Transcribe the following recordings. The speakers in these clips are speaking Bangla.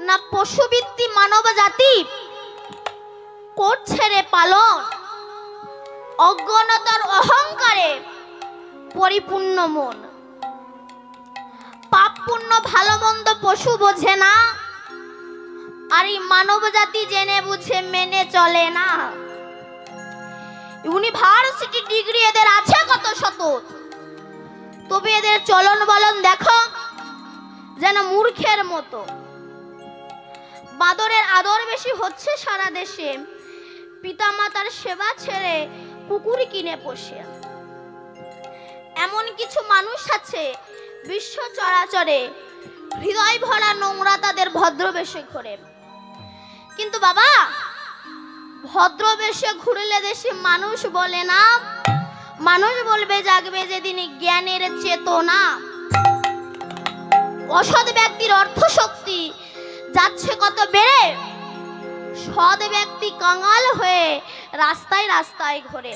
না পশুবৃত্তি মানব জাতি করছে রে পালন, অজ্ঞানতার অহংকারে পরিপূর্ণ মন। পাপ পুণ্য ভালো মন্দ পশু বোঝে না, আর এই মানব জাতি জেনে বুঝে মেনে চলে না। ইউনিভার্সিটি ডিগ্রি এদের আছে কত শত, তবে এদের চলন বলন দেখো যেন মূর্খের মতো। বাদরের আদর বেশি হচ্ছে সারা দেশে, পিতামাতার সেবা ছেড়ে কুকুর কিনে পোষে। এমন কিছু মানুষ আছে বিশ্ব চরাচরে, হৃদয় ভরা নোংরা তাদের ভদ্রবেশে ঘোরে। কিন্তু বাবা, ভদ্রবেশে ঘুরলে দেশে মানুষ বলে না, মানুষ বলবে জাগবে যেদিন জ্ঞানের চেতনা। অসৎ ব্যক্তির অর্থ শক্তি যাচ্ছে কত বেড়ে, সৎ ব্যক্তি কাঙাল হয়ে রাস্তায় রাস্তায় ঘোরে।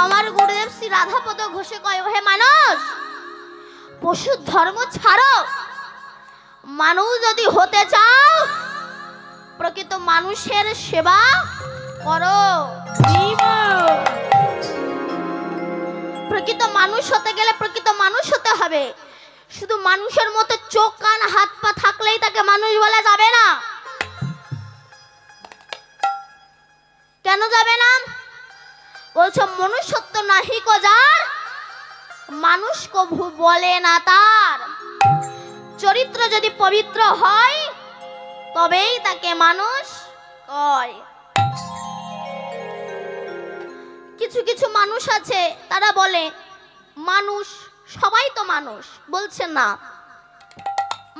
আমার গুরুদেব শ্রী রাধাপদ ঘোষে কয়, হে মানুষ, পশুর ধর্ম ছাড়ো, মানুষ যদি হতে চাও প্রকৃত মানুষের সেবা করো। প্রকৃত মানুষ হতে গেলে প্রকৃত মানুষ হতে হবে। শুধু মানুষের মতো চোখ কান হাত পা থাকলেই তাকে মানুষ বলা যাবে না। কেন যাবে না? বলছো মনুষ্যত্ব নাহি কো যার, মানুষ কভু বলে না তার। চরিত্র যদি পবিত্র হয় তবেই তাকে মানুষ কয়। কিছু কিছু মানুষ আছে তারা বলে মানুষ, সবাই তো মানুষ। বলছে না,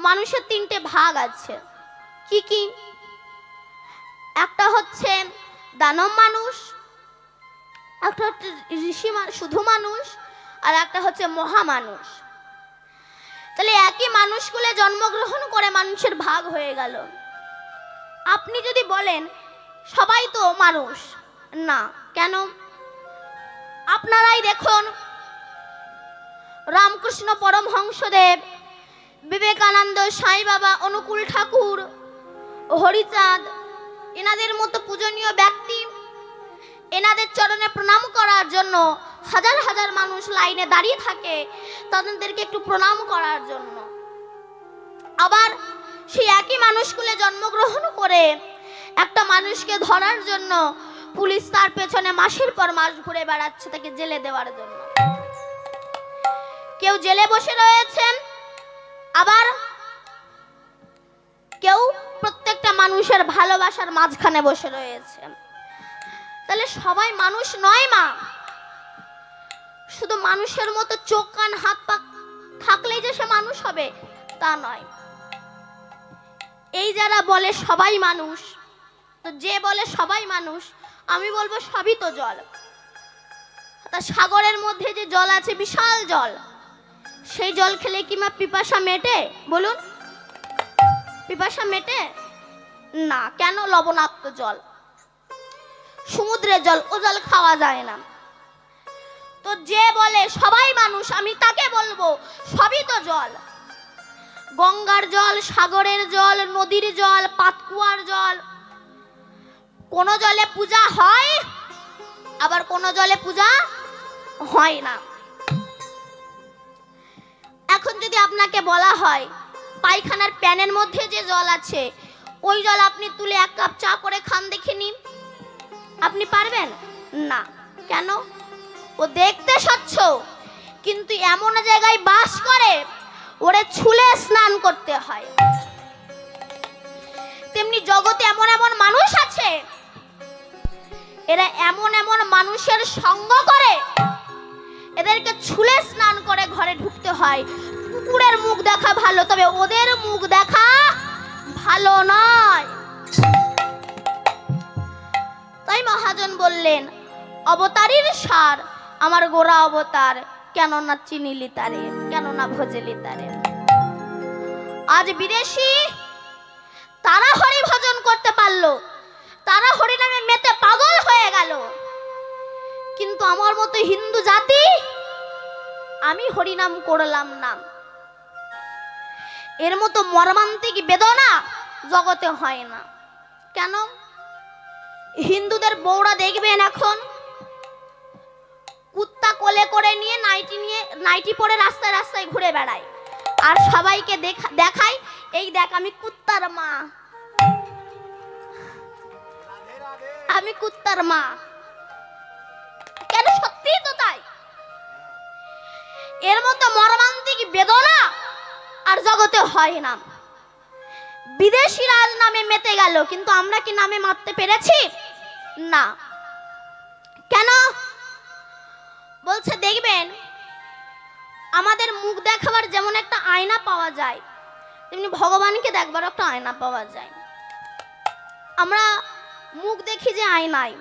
মানুষের তিনটে ভাগ আছে। কি কি? একটা হচ্ছে দানব মানুষ, একটা হচ্ছে ঋষি শুধু মানুষ, আর একটা হচ্ছে মহামানুষ। তাহলে একই মানুষগুলো জন্মগ্রহণ করে মানুষের ভাগ হয়ে গেল। আপনি যদি বলেন সবাই তো মানুষ, না। কেন? আপনারাই দেখুন, রামকৃষ্ণ পরমহংসদেব, বিবেকানন্দ, সাই বাবা, অনুকূল ঠাকুর, হরিচাঁদ, এনাদের মতো পূজনীয় ব্যক্তি, এনাদের চরণে প্রণাম করার জন্য হাজার হাজার মানুষ লাইনে দাঁড়িয়ে থাকে তাদেরকে একটু প্রণাম করার জন্য। আবার সেই একই মানুষগুলো জন্মগ্রহণ করে একটা মানুষকে ধরার জন্য পুলিশ তার পেছনে মাসের পর মাস ঘুরে বেড়াচ্ছে তাকে জেলে দেওয়ার জন্য। কেউ জেলে বসে রয়েছেন, আবার কেউ প্রত্যেকটা মানুষের ভালোবাসার মাঝখানে বসে রয়েছে। তাহলে সবাই মানুষ নয় মা। শুধু মানুষের মতো চোখ কান হাত পা থাকলেই যে সে মানুষ হবে তা নয়। এই যারা বলে সবাই মানুষ, তো যে বলে সবাই মানুষ, আমি বলবো সবই তো জল। তা সাগরের মধ্যে যে জল আছে, বিশাল জল, সেই জল খেলে কি মা পিপাসা মেটে? বলুন, পিপাসা মেটে না। কেন? লবণাক্ত জল, সমুদ্রের জল, ও জল খাওয়া যায় না। তো যে বলে সবাই মানুষ, আমি তাকে বলবো সবই তো জল। গঙ্গার জল, সাগরের জল, নদীর জল, পাতকুয়ার জল, কোন জলে পূজা হয়, আবার কোন জলে পূজা হয় না। এখন যদি আপনাকে বলা হয় পায়খানার প্যানের মধ্যে যে জল আছে, ওই জল আপনি তুলে এক কাপ চা করে খান, দেখিনি, আপনি পারবেন না। কেন? ও দেখতে স্বচ্ছ, কিন্তু এমন জায়গায় বাস করে ওরে ছুলে স্নান করতে হয়। তেমনি জগতে এমন এমন মানুষ আছে, এরা এমন এমন মানুষের সঙ্গ করে এদেরকে ছুলে স্নান করে ঘরে ঢুকতে হয়। কুকুরের মুখ দেখা ভালো, তবে ওদের মুখ দেখা ভালো নয়। তাই মহাজন বললেন, অবতারীর সার আমার গোরা অবতার, কেন না চিনিলি তারে, কেন না ভজলি তারে। আজ বিদেশি তারা হরি ভজন করতে পারলো, তারা হরি নামে মেতে পাগল হয়ে গেল, কিন্তু আমার মতো হিন্দু জাতি আমি হরিনাম করলাম না। এর মতো মর্মান্তিক বেদনা জগতে হয় না। কেন? হিন্দুদের বউরা দেখবেন এখন কুত্তা কোলে করে নিয়ে নাইটি পরে রাস্তায় রাস্তায় ঘুরে বেড়ায়, আর সবাইকে দেখায় এই দেখ আমি কুত্তার মা, আমি কুত্তার মা। কেন? সত্যি তো তাই। এর মধ্যে মর্মান্তিক বেদনা আর জগতে হয় না। বিদেশি রাজ নামে মেতে গেল, কিন্তু আমরা কি নামে মারতে পেরেছি? না। কেন? বলছে দেখবেন আমাদের মুখ দেখাবার যেমন একটা আয়না পাওয়া যায়, তেমনি ভগবানকে দেখবার একটা আয়না পাওয়া যায়। আমরা মুখ দেখি যে আয়নায়,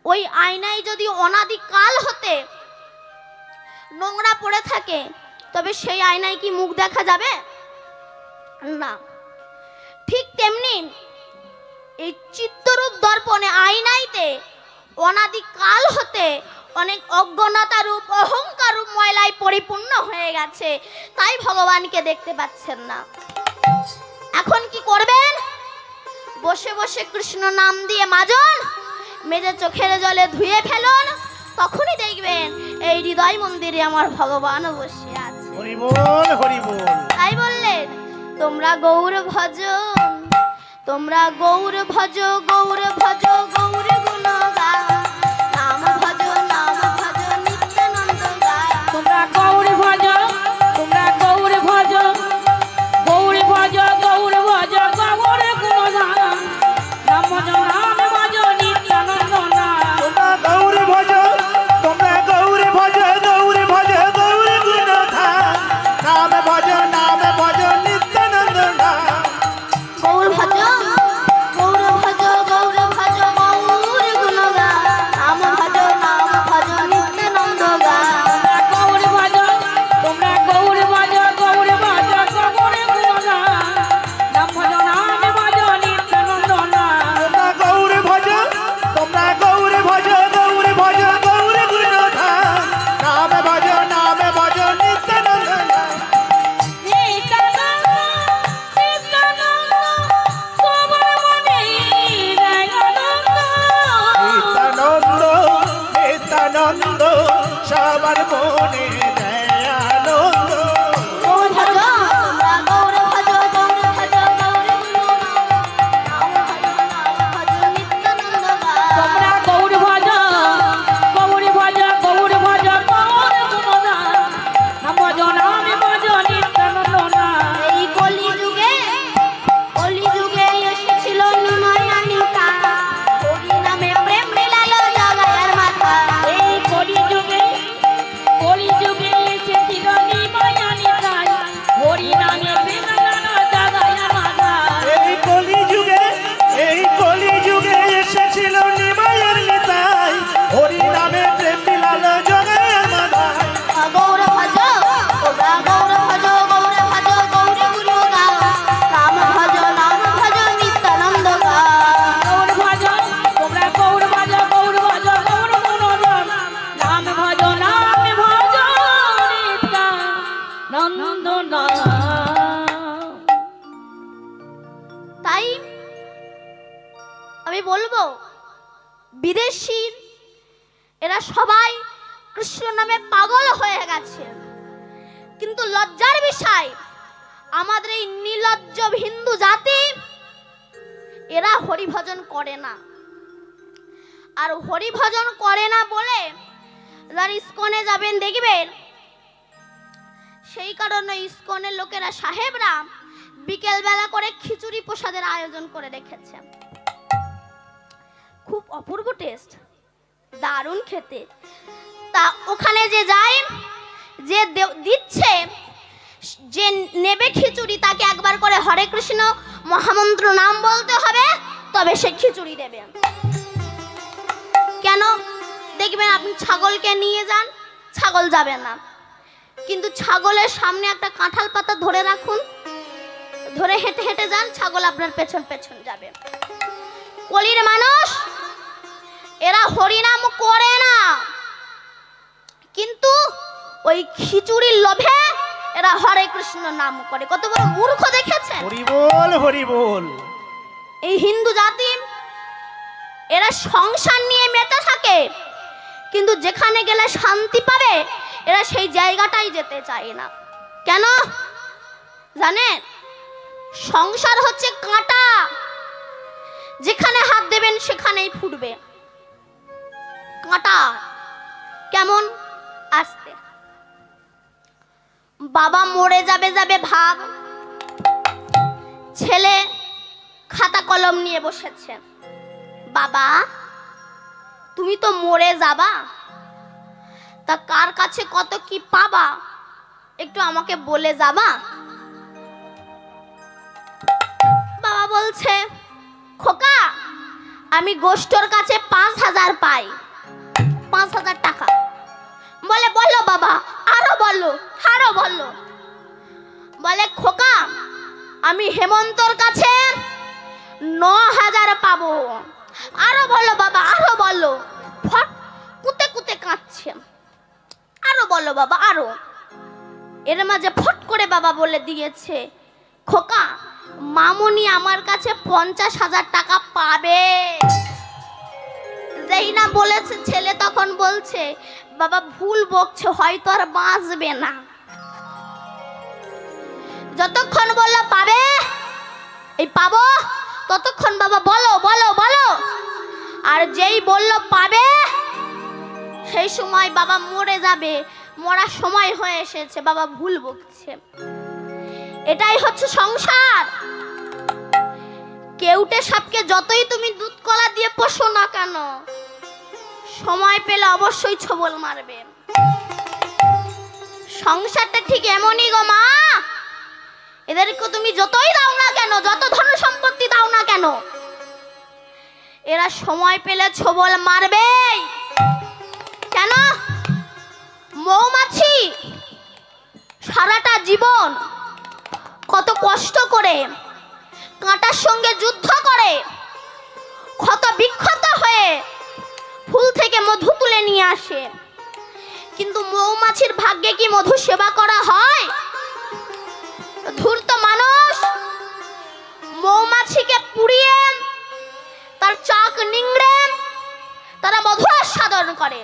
ওই আয়নায় যদি অনাদিকাল হতে নোংরা পড়ে থাকে, তবে সেই আয়নায় কি মুখ দেখা যাবে? না। ঠিক তেমনি এই চিত্তরূপ দর্পণে আয়নাইতে অনাদিকাল হতে অনেক অজ্ঞানতা রূপ অহংকার রূপ ময়লায় পরিপূর্ণ হয়ে গেছে, তাই ভগবানকে দেখতে পাচ্ছেন না। এখন কি করবেন? বসে বসে কৃষ্ণ নাম দিয়ে মাজন, মেজে চোখের জলে ধুয়ে ফেলুন, তখনই দেখবেন এই হৃদয় মন্দিরে আমার ভগবান বসে আছে। হরি বল, হরি বল। তাই বললেন তোমরা গৌর ভজ, তোমরা গৌর ভজ, গৌর ভজ, গৌর গুণ গা, নাম ভজ, নাম ভজ, নিত্যানন্দ গা। তোমরা গৌর ভজ, তোমরা গৌর ভজ, গৌর ভজ, গৌর ভজ, গৌর গুণ গা, নাম ভজ, নাম ভজ, নিত্যানন্দ গা। তোমরা গৌর ভজ, তোমরা গৌর ভজ, গৌর ভজ, গৌর গুণ গা, নাম ভজ, নাম ভজ, নিত্যানন্দ গা। গৌর ভজ, গৌর ভজ, গৌর ভজ, গৌর গুণ গা, নাম ভজ, নাম ভজ, নিত্যানন্দ গা। গৌর ভজ, তোমরা গৌর ভজ, গৌর ভজ, গৌর গুণ গা, নাম ভজ, নাম ভজ, নিত্যানন্দ গা। তোমরা গৌর ভজ, তোমরা গৌর ভজ, গৌর ভজ, গৌর গুণ গা, নাম ভজ, নাম ভজ, নিত্যানন্দ গা। নিত্যানন্দ, নিত্যানন্দ, সবার মনে দয়ানন্দ। গৌর ভজ, তোমরা গৌর ভজ, গৌর ভজ, গৌর গুণ গা, নাম ভজ, নাম ভজ, নিত্যানন্দ গা। তোমরা গৌর ভজ, গৌর ভজ, গৌর ভজ, গৌর গুণ গা, নাম ভজ, নাম ভজ, নিত্যানন্দ গা। এই কলিযুগে, কলিযুগে এসেছিল নিমায়ানিকা, হরি নামে প্রেম মেলালো জগায়ের মাথা। এই কলিযুগে, কলিযুগে এসেছিল নিমায়ানিকা, হরি নামে প্রেম মেলালো জগায়ের মাথা। এই কলিযুগে, এই কলিযুগে এসেছিল নিমায়ের নিতাই, হরি নামে প্রেম মিলালো জগায়ের মাথায়। গৌর ভজ, তোমরা গৌর ভজ, গৌর ভজ, গৌর গুণ গা, নাম ভজ, নাম ভজ, নিত্যানন্দ গা। গৌর ভজ, তোমরা গৌর ভজ, গৌর ভজ, গৌর গুণ গা, নাম ভজ, নাম ভজ, নিত্যানন্দ গা। তাই আমি বলবো বিদেশি এরা সবাই কৃষ্ণ নামে পাগল হয়ে গেছে, কিন্তু লজ্জার বিষয় আমাদের এই নির্লজ্জ হিন্দু জাতি এরা হরিভজন করে না। আর হরিভজন করে না বলে যারা ইস্কনে যাবেন দেখবেন, সেই কারণে ইস্কনের লোকেরা সাহেবরা বিকেল বেলা করে খিচুড়ি প্রসাদের আয়োজন করে রেখেছে। খুব অপূর্ব টেস্ট, দারুণ খেতে। তা ওখানে যে যায়, যে দিচ্ছে, যে নেবে খিচুড়ি, তাকে একবার করে হরে কৃষ্ণ মহামন্ত্র নাম বলতে হবে, তবে সে খিচুড়ি দেবে। কেন? দেখবেন আপনি ছাগলকে নিয়ে যান, ছাগল যাবে না, কিন্তু ছাগলের সামনে একটা কাঁঠাল পাতা ধরে রাখুন, ধরে হেঁটে হেঁটে যান, ছাগল আপনার পেছন পেছন যাবে। কলির মানুষ এরা হরিনাম করে না, কিন্তু ওই খিচুড়ির লোভে এরা হরে কৃষ্ণ নাম করে। কত বড় মূর্খ দেখেছে হরি বল হরি বল। এই হিন্দু জাতি, এরা সংসার নিয়ে মেতে থাকে, কিন্তু যেখানে গেলে শান্তি পাবে এরা সেই জায়গাটাই যেতে চায় না। কেন জানেন? সংসার হচ্ছে কাঁটা, যেখানে হাত দেবেন সেখানেই ফুটবে। কাঁটা কেমন? আসতে বাবা মরে যাবে যাবে ভাব, ছেলে খাতা কলম নিয়ে বসেছে। বাবা তুমি তো মরে যাবা, তা কার কাছে কত কি পাবা একটু আমাকে বলে যাবা? বাবা বলছে, খোকা আমি গোষ্ঠর কাছে 5,000 পাই, 5,000 টাকা। বলে বলো বাবা, আরো বলো আরো বলো। বলে খোকা আমি হেমন্তর কাছে 9,000 পাবো। আরো বলো বাবা আরো বলো। ফট কুতে কুতে কাঁদছে। আরো বলো বাবা আরো। এর মাঝে ফট করে বাবা বলে দিয়েছে, খোকা মামুনি আমার কাছে 50,000 টাকা পাবে। যেই না বলেছে ছেলে তখন বলছে, বাবা ভুল বকছে, হয়তো আর বাঁচবে না। যতক্ষণ বললো পাবে, এই পাবো, ততক্ষণ বাবা বলো বলো বলো। আর যেই বললো পাবে, সেই সময় বাবা মরে যাবে, মরার সময় হয়ে এসেছে, বাবা ভুল বকছে। এটাই হচ্ছে সংসার। কেউটে সাপকে যতই তুমি দুধ কলা দিয়ে পোষো না কেন, সময় পেলে অবশ্যই ছবল মারবে। সংসারটা ঠিক এমনই গো মা। এদেরকে তুমি যতই দাও না কেন, যত ধন সম্পত্তি দাও না কেন, এরা সময় পেলে ছবল মারবে। কেন? মৌমাছি সারাটা জীবন কত কষ্ট করে কাঁটার সঙ্গে যুদ্ধ করে, ক্ষত বিক্ষত হয়ে ফুল থেকে মধু তুলে নিয়ে আসে, কিন্তু মৌমাছির ভাগ্যে কি মধু সেবা করা হয়? ধূর্ত মানুষ মৌমাছিকে পুড়িয়ে তার চাক নিংড়ে তারা মধু আস্বাদন করে।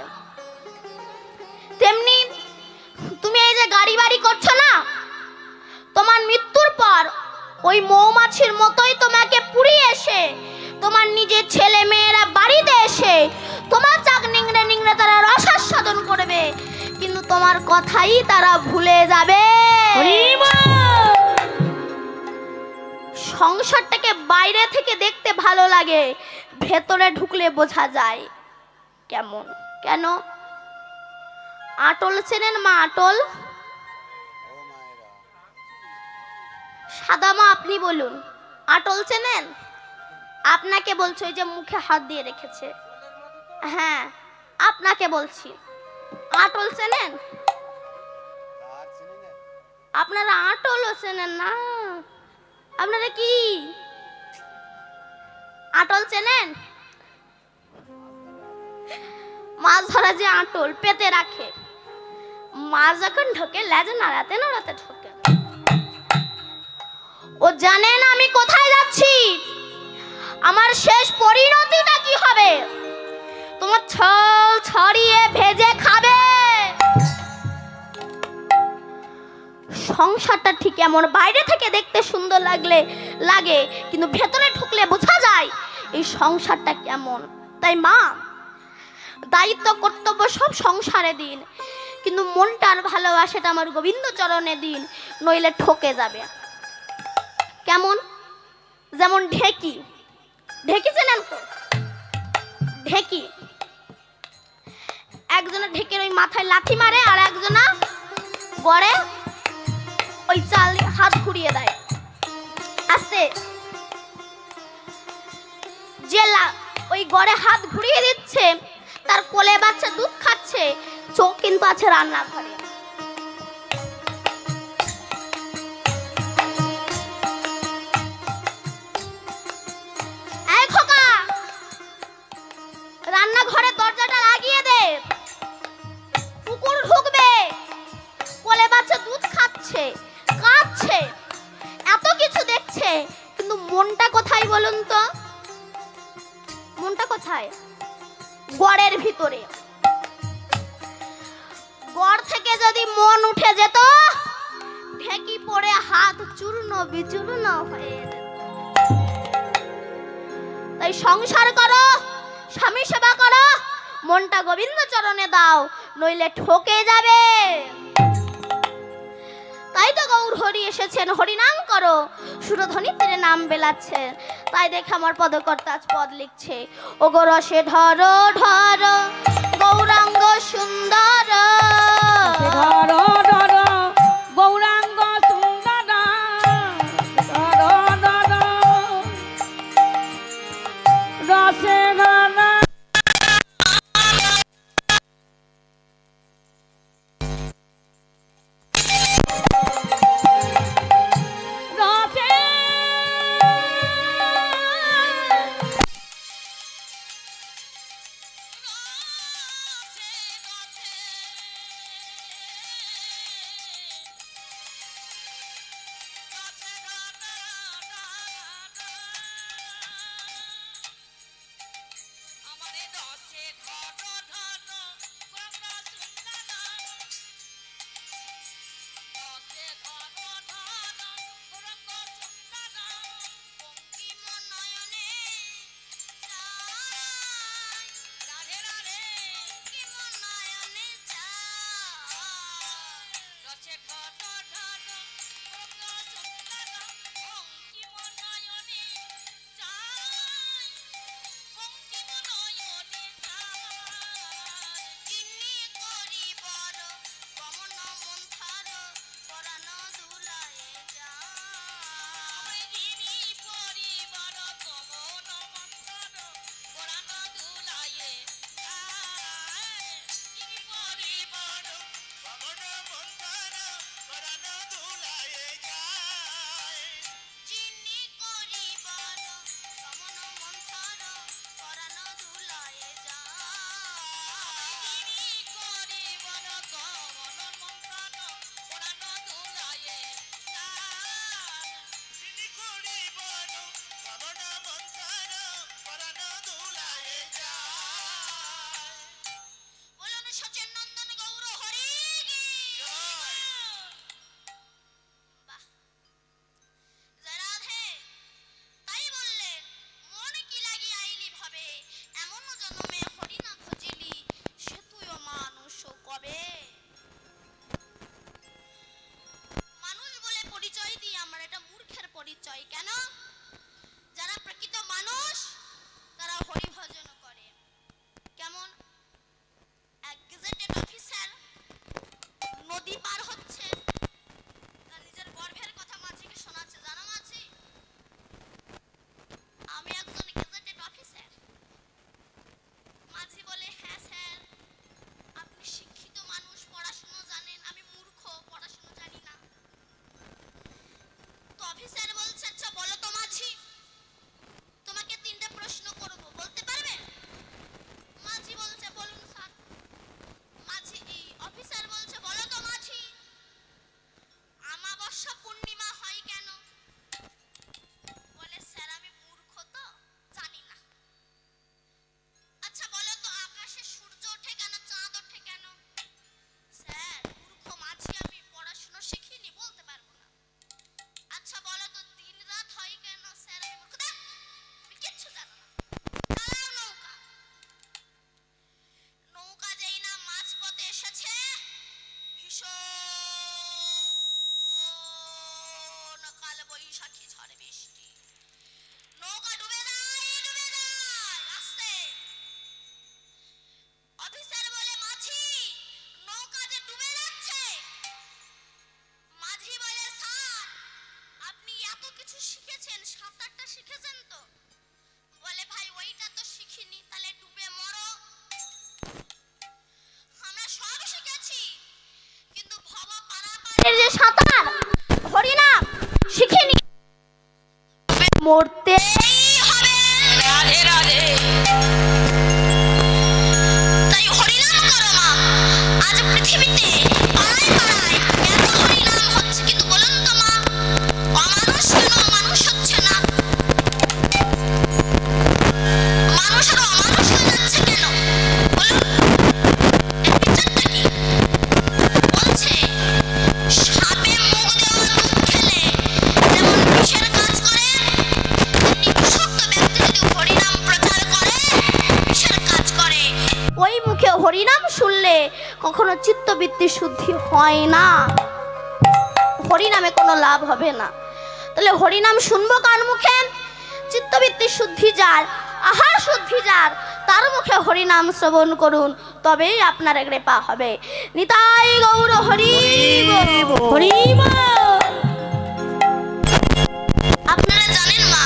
তেমনি তুমি এই যে গাড়ি বাড়ি করছো না, তোমার মৃত্যুর পর ওই মৌমাছির মতোই তোমাকে পুড়িয়ে এসে তোমার নিজের ছেলে মেয়েরা বাড়িতে এসে তোমার চাক নিংড়ে নিংড়ে তারা রস আস্বাদন করবে, কিন্তু তোমার কথাই তারা ভুলে যাবে। সংসারটাকে বাইরে থেকে দেখতে ভালো লাগে, ভেতরে ঢুকলে বোঝা যায় কেমন। কেন? আটল চেনেন মা? আটল সাদা মা আপনি বলুন, আটল চেনেন? আপনাকে বলছি, ওই যে মুখে হাত দিয়ে রেখেছে, হ্যাঁ আপনাকে বলছি, আটল চেনেন? আপনারা আটলও চেনেন না? আপনারা কি আটল চেনেন? মাছ ধরা যে আটল পেতে রাখে, মাছ যখন ঢোকে লেজে নাড়াতে নাড়াতে ঢোকে। ও জানে না আমি কোথায় যাচ্ছি, আমার শেষ পরিণতিটা কি হবে। তোমার ছল ছড়িয়ে ভেজে খাবে। সংসারটা ঠিক এমন, বাইরে থেকে দেখতে সুন্দর লাগে, কিন্তু ভেতরে ঢুকলে বোঝা যায় এই সংসারটা কেমন। তাই মা, দায়িত্ব কর্তব্য সব সংসারে দিন, কিন্তু মনটার ভালোবাসাটা আমার গোবিন্দ চরণে দিন, নইলে ঠকে যাবে। কেমন? যেমন ঢেকি, ঢেকি চেনেন তো? ঢেকি, একজনা ঢেকের ওই মাথায় লাথি মারে, আর একজনা গড়ে ওই চাল হাত ঘুরিয়ে দেয় আস্তে। যে ওই গড়ে হাত ঘুরিয়ে দিচ্ছে তার কোলে বাচ্চা দুধ খাচ্ছে, চোখ কিন্তু আছে রান্নাঘরে। এই খোকা, রান্নাঘরের দরজাটা লাগিয়ে দে, কুকুর ঢুকবে, কোলে বাচ্চা দুধ খাচ্ছে। মনটা কোথায় বলুন তো? মনটা কোথায়? গড়ের ভিতরে। গড় থেকে যদি মন উঠে যেত, ঢেকি পড়ে হাত চূর্ণ বিচূর্ণ হয়ে যেত। তাই সংসার করো, স্বামী সেবা করো, মনটা গোবিন্দ চরণে দাও, নইলে ঠকে যাবে। তাই তো গৌর হরি এসেছেন, হরিনাম করো, সুরধ্বনি তীরে নাম বেলাচ্ছে। তাই দেখে আমার পদকর্তা আজ পদ লিখছে, ও গো রসে ধরো ধরো গৌরাঙ্গ সুন্দর, ধরো ধরো গৌরাঙ্গ সুন্দর, ধরো ধরো রসে ধরো। মরতেই হবে। রাধে রাধে। তাই হরিনাম করো মা। আজ পৃথিবীতে পাড়ায় পাড়ায় এত হরিনাম হচ্ছে, কিন্তু বলুন তো মা, অমানুষ কেন মানুষ হচ্ছে না? কখনো চিত্তবৃত্তি শুদ্ধি হয় না, হরিনামে কোনো লাভ হবে না। তাহলে হরিনাম শুনবো কার মুখে? চিত্তবৃত্তি শুদ্ধি যার, আহার শুদ্ধি যার, তার মুখে হরিনাম শ্রবণ করুন, তবেই আপনার কৃপা হবে। নিতাই গৌর হরি বল। হরি বল। আপনারা জানেন মা,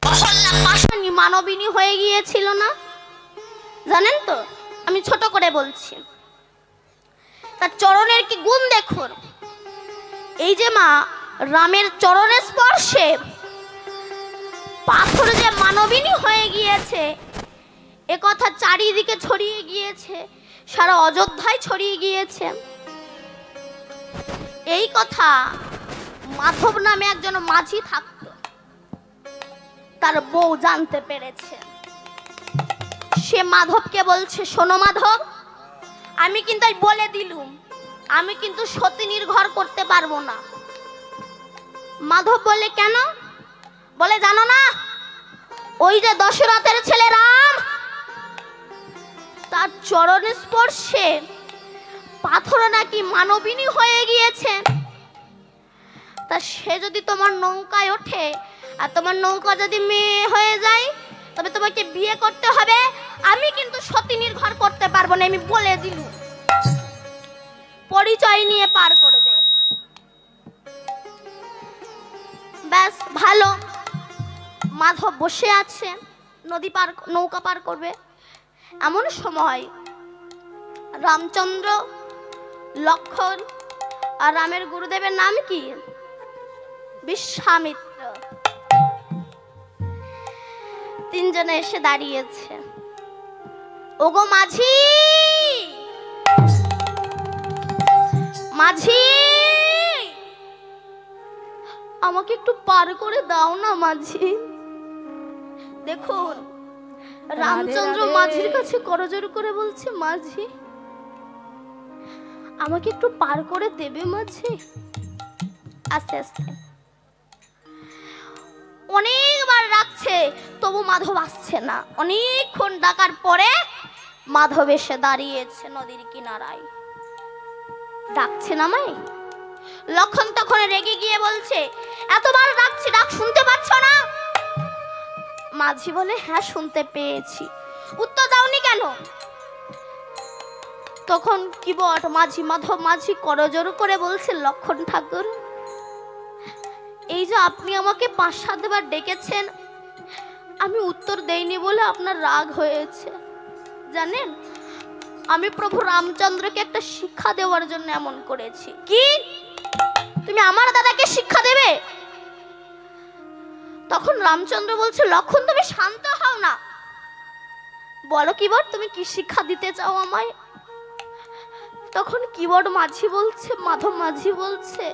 অহল্যা পাশানি মানবিনী হয়ে গিয়েছিল না, জানেন তো? আমি ছোট করে বলছি, তার চরণের কি গুণ দেখুন। এই যে মা রামের চরণের স্পর্শে পাথর যে মানবিনী হয়ে গিয়েছে, এ কথা চারিদিকে ছড়িয়ে গিয়েছে, সারা অযোধ্যায় ছড়িয়ে গিয়েছে। এই কথা মাধব নামে একজন মাঝি থাকতো, তার বউ জানতে পেরেছে। সে মাধবকে বলছে, শোনো মাধব, আমি কিন্তু বলে দিলুম আমি কিন্তু সতীনীর ঘর করতে পারবো না। মাধব বলে, কেন? বলে, জানো না ওই যে দশরথের ছেলে রাম, তার চরণ স্পর্শে পাথর নাকি মানবিনী হয়ে গিয়েছে। তা সে যদি তোমার নৌকায় ওঠে আর তোমার নৌকা যদি মেয়ে হয়ে যায়, তবে তোমাকে বিয়ে করতে হবে। আমি কিন্তু সতীনীর ঘর করতে পারবো না, আমি বলে দিলুম। পরিচয় নিয়ে পার করবে, ব্যাস ভালো। মাধব বসে আছে, নদী পার, নৌকা পার করবে। এমন সময় রামচন্দ্র, লক্ষণ আর রামের গুরুদেবের নাম কি? বিশ্বামিত্র। তিনজনে এসে দাঁড়িয়েছে। ওগো মাঝি, মাঝি, আমাকে একটু পার করে দাও না মাঝি। দেখুন রামচন্দ্র মাঝির কাছে করজোড় করে বলছে, মাঝি আমাকে একটু পার করে দেবে মাঝি? আস্তে আস্তে অনেকবার ডাকছে, তবু মাধব আসছে না। অনেকক্ষণ ডাকার পরে মাধব এসে দাঁড়িয়েছে নদীর কিনারায়। ডাকছে না মাই? লক্ষণ তখন রেগে গিয়ে বলছে, এতবার ডাকছি, ডাক শুনতে পাচ্ছ না? মাঝি বলে, হ্যাঁ শুনতে পেয়েছি। উত্তর দাওনি কেন? তখন কি বট মাঝি, মাধব মাঝি করজোড় করে বলছে, লক্ষণ ঠাকুর, এই যে আপনি আমাকে 5-7 বার ডেকেছেন, আমি উত্তর দেইনি বলে আপনার রাগ হয়েছে। জানেন, আমি প্রভু রামচন্দ্রকে একটা শিক্ষা দেওয়ার জন্য এমন করেছি। কি? তুমি আমার দাদাকে শিক্ষা দেবে? তখন রামচন্দ্র বলছে, লক্ষণ তুমি শান্ত হও না, বলো কিবট তুমি কি শিক্ষা দিতে চাও আমায়? তখন কিবট মাঝি বলছে, মাধব মাঝি বলছে,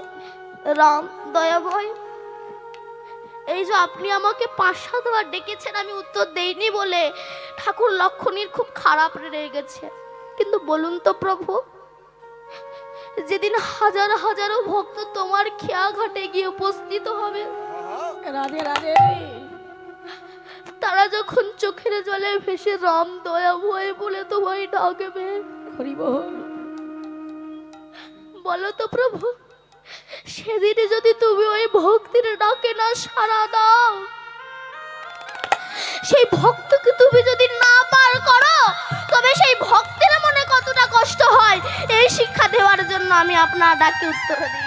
রাম দয়াময়, এই যে আপনি আমাকে 5-7 বার ডেকেছেন, আমি উত্তর দেইনি বলে ঠাকুর লক্ষণীর খুব খারাপ লেগেছে। কিন্তু বলুন তো প্রভু, যেদিন হাজার হাজারো ভক্ত তোমার খেয়া ঘাটে গিয়ে উপস্থিত হবে, রাধে রাধে, তারা যখন চোখের জলে ভেসে রাম দয়াময় বলে তোমায় ডাকবে, হরি বল, বলো তো প্রভু, সেদিনে যদি তুমি ওই ভক্তির ডাকে না সাড়া দাও, সেই ভক্তকে তুমি যদি না পার করো, তবে সেই ভক্তের মনে কতটা কষ্ট হয়, এই শিক্ষা দেওয়ার জন্য আমি আপনার ডাকে উত্তর দিই।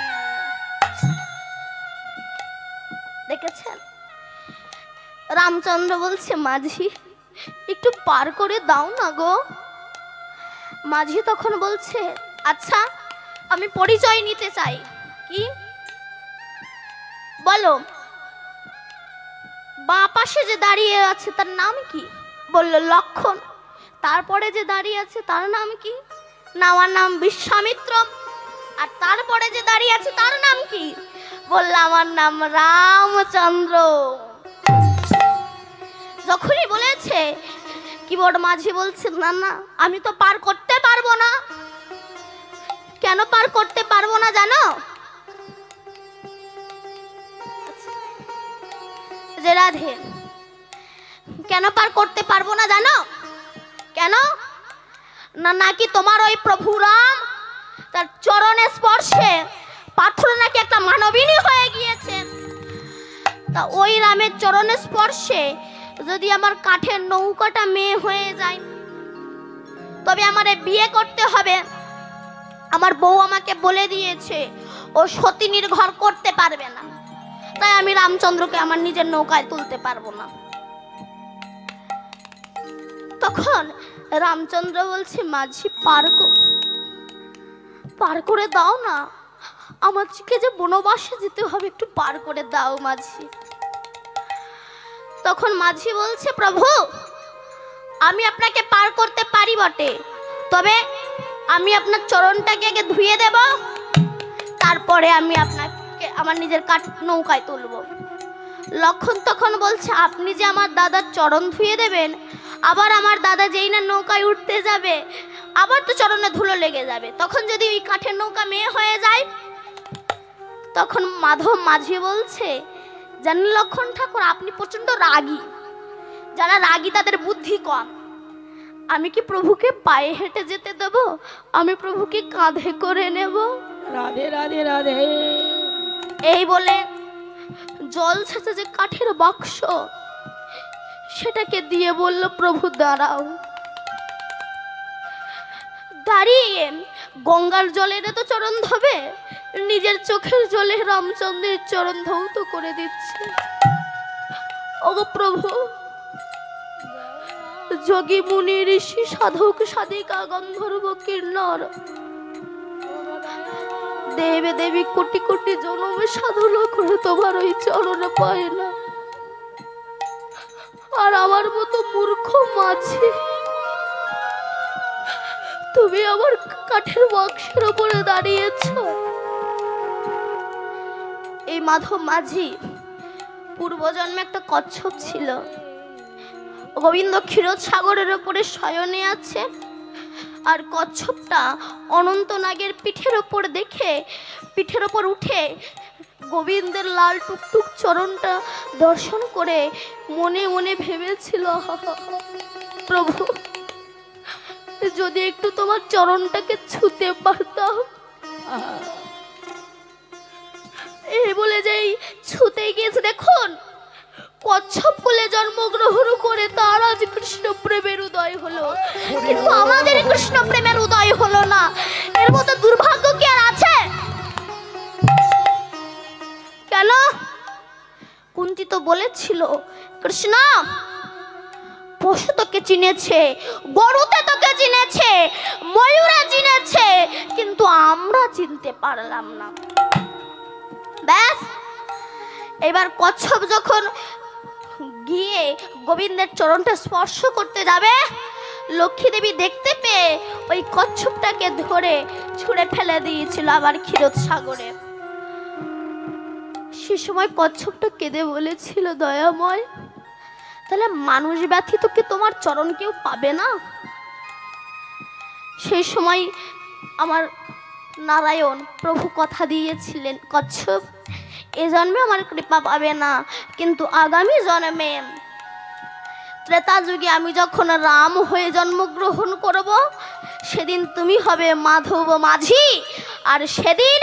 দেখেছেন, রামচন্দ্র বলছে, মাঝি একটু পার করে দাও না গো। মাঝি তখন বলছে, আচ্ছা আমি পরিচয় নিতে চাই। কি বলো? বাঁ পাশে যে দাঁড়িয়ে আছে তার নাম কি? বলল লক্ষণ। তারপরে যে দাঁড়িয়ে আছে তার নাম কি? না, আমার নাম বিশ্বামিত্র। আর তারপরে যে দাঁড়িয়ে আছে তার নাম কি? বলল, আমার নাম রামচন্দ্র। যখনই বলেছে, কিবোর্ড মাঝি বলছে, না না, আমি তো পার করতে পারবো না। কেন পার করতে পারবো না জানো? যে রাধে, কেন পার করতে পারবো না জানো? কেন না, নাকি তোমার ওই প্রভু রাম তার চরণে স্পর্শে পাথর নাকি একটা মানবিনী হয়ে গিয়েছে। তা ওই রামের চরণে স্পর্শে যদি আমার কাঠের নৌকাটা মেয়ে হয়ে যায়, তবে আমারে বিয়ে করতে হবে। আমার বউ আমাকে বলে দিয়েছে ও সতীনীর ঘর করতে পারবে না, তাই আমি রামচন্দ্রকে আমার নিজের নৌকায় তুলতে পারবো না। তখন রামচন্দ্র বলছে, মাঝি পার করে দাও না, আমাকে যে বনবাসে যেতে হবে, একটু পার করে দাও মাঝি। তখন মাঝি বলছে, প্রভু আমি আপনাকে পার করতে পারি বটে, তবে আমি আপনার চরণটাকে আগে ধুয়ে দেব, তারপরে আমি আপনাকে আমার নিজের নৌকায় তুলব। লক্ষণ তখন বলছে, আপনি যে আমার দাদার চরণ ধুয়ে দেবেন, আবার আমার দাদা যেই না নৌকায় উঠতে যাবে আবার তো চরণে ধুলো লেগে যাবে, তখন যদি ওই কাঠের নৌকা মেয়ে হয়ে যায়। তখন মাধব মাঝি বলছে, জানেন লক্ষণ ঠাকুর, আপনি প্রচন্ড রাগী, যারা রাগী তাদের বুদ্ধি কম। আমি কি প্রভুকে পায়ে হেঁটে যেতে দেব? আমি প্রভুকে কাঁধে করে নেব। রাধে রাধে রাধে। এই বলে জল ছেঁচে যে কাঠের বাক্স, সেটাকে দিয়ে বলল, প্রভু দাঁড়াও। দাঁড়িয়ে গঙ্গার জলের তো চরণ ধোবে, নিজের চোখের জলে রামচন্দ্রের চরণ ধৌত করে দিচ্ছে। ওগো প্রভু, যোগী মুনি ঋষি সাধক সাধিকা গন্ধর্ব কিন্নর দেবে দেবী কোটি কোটি জন্মে সাধনা করে তোমার ওই চরণে পায় না, আর আমার মতো মূর্খ মাঝি তুমি আমার কাঠের বাক্সের উপরে দাঁড়িয়েছ। এই মাধব মাঝি পূর্বজন্মে একটা কচ্ছপ ছিল, গোবিন্দ ক্ষীরোদ সাগরের উপরে শয়নে আছে, আর কচ্ছপটা অনন্ত নাগের পিঠের ওপর দেখে পিঠের ওপর উঠে গোবিন্দের লাল টুকটুক চরণটা দর্শন করে মনে মনে ভেবেছিল, প্রভু যদি একটু তোমার চরণটাকে ছুঁতে পারতাম। এই বলে যেই ছুঁতে গিয়েছে, দেখুন কচ্ছপ কুলে জন্মগ্রহণ করে তার আজ কৃষ্ণ প্রেমের উদয় হলো, কিন্তু আমাদের কৃষ্ণ প্রেমের উদয় হলো না। এর মতো দুর্ভাগ্য কি আর আছে? কেন? কুন্তী তো বলেছিল, কৃষ্ণ পশু তোকে চিনেছে, গরুতে তোকে চিনেছে, ময়ূরে চিনেছে, কিন্তু আমরা চিনতে পারলাম না। ব্যাস, এবার কচ্ছপ যখন গিয়ে গোবিন্দের চরণটা স্পর্শ করতে যাবে, লক্ষ্মী দেবী দেখতে পেয়ে ওই কচ্ছপটাকে ধরে ছুঁড়ে ফেলে দিয়েছিল আবার ক্ষীরোদ সাগরে। সে সময় কচ্ছপটা কেঁদে বলেছিল, দয়াময়, তাহলে মানুষ ব্যথিত কি তোমার চরণ কেউ পাবে না? সেই সময় আমার নারায়ণ প্রভু কথা দিয়েছিলেন, কচ্ছপ এ জন্মে আমার কৃপা পাবে না, কিন্তু আগামী জন্মে ত্রেতা যুগে আমি যখন রাম হয়ে জন্মগ্রহণ করব, সেদিন তুমি হবে মাধব মাঝি, আর সেদিন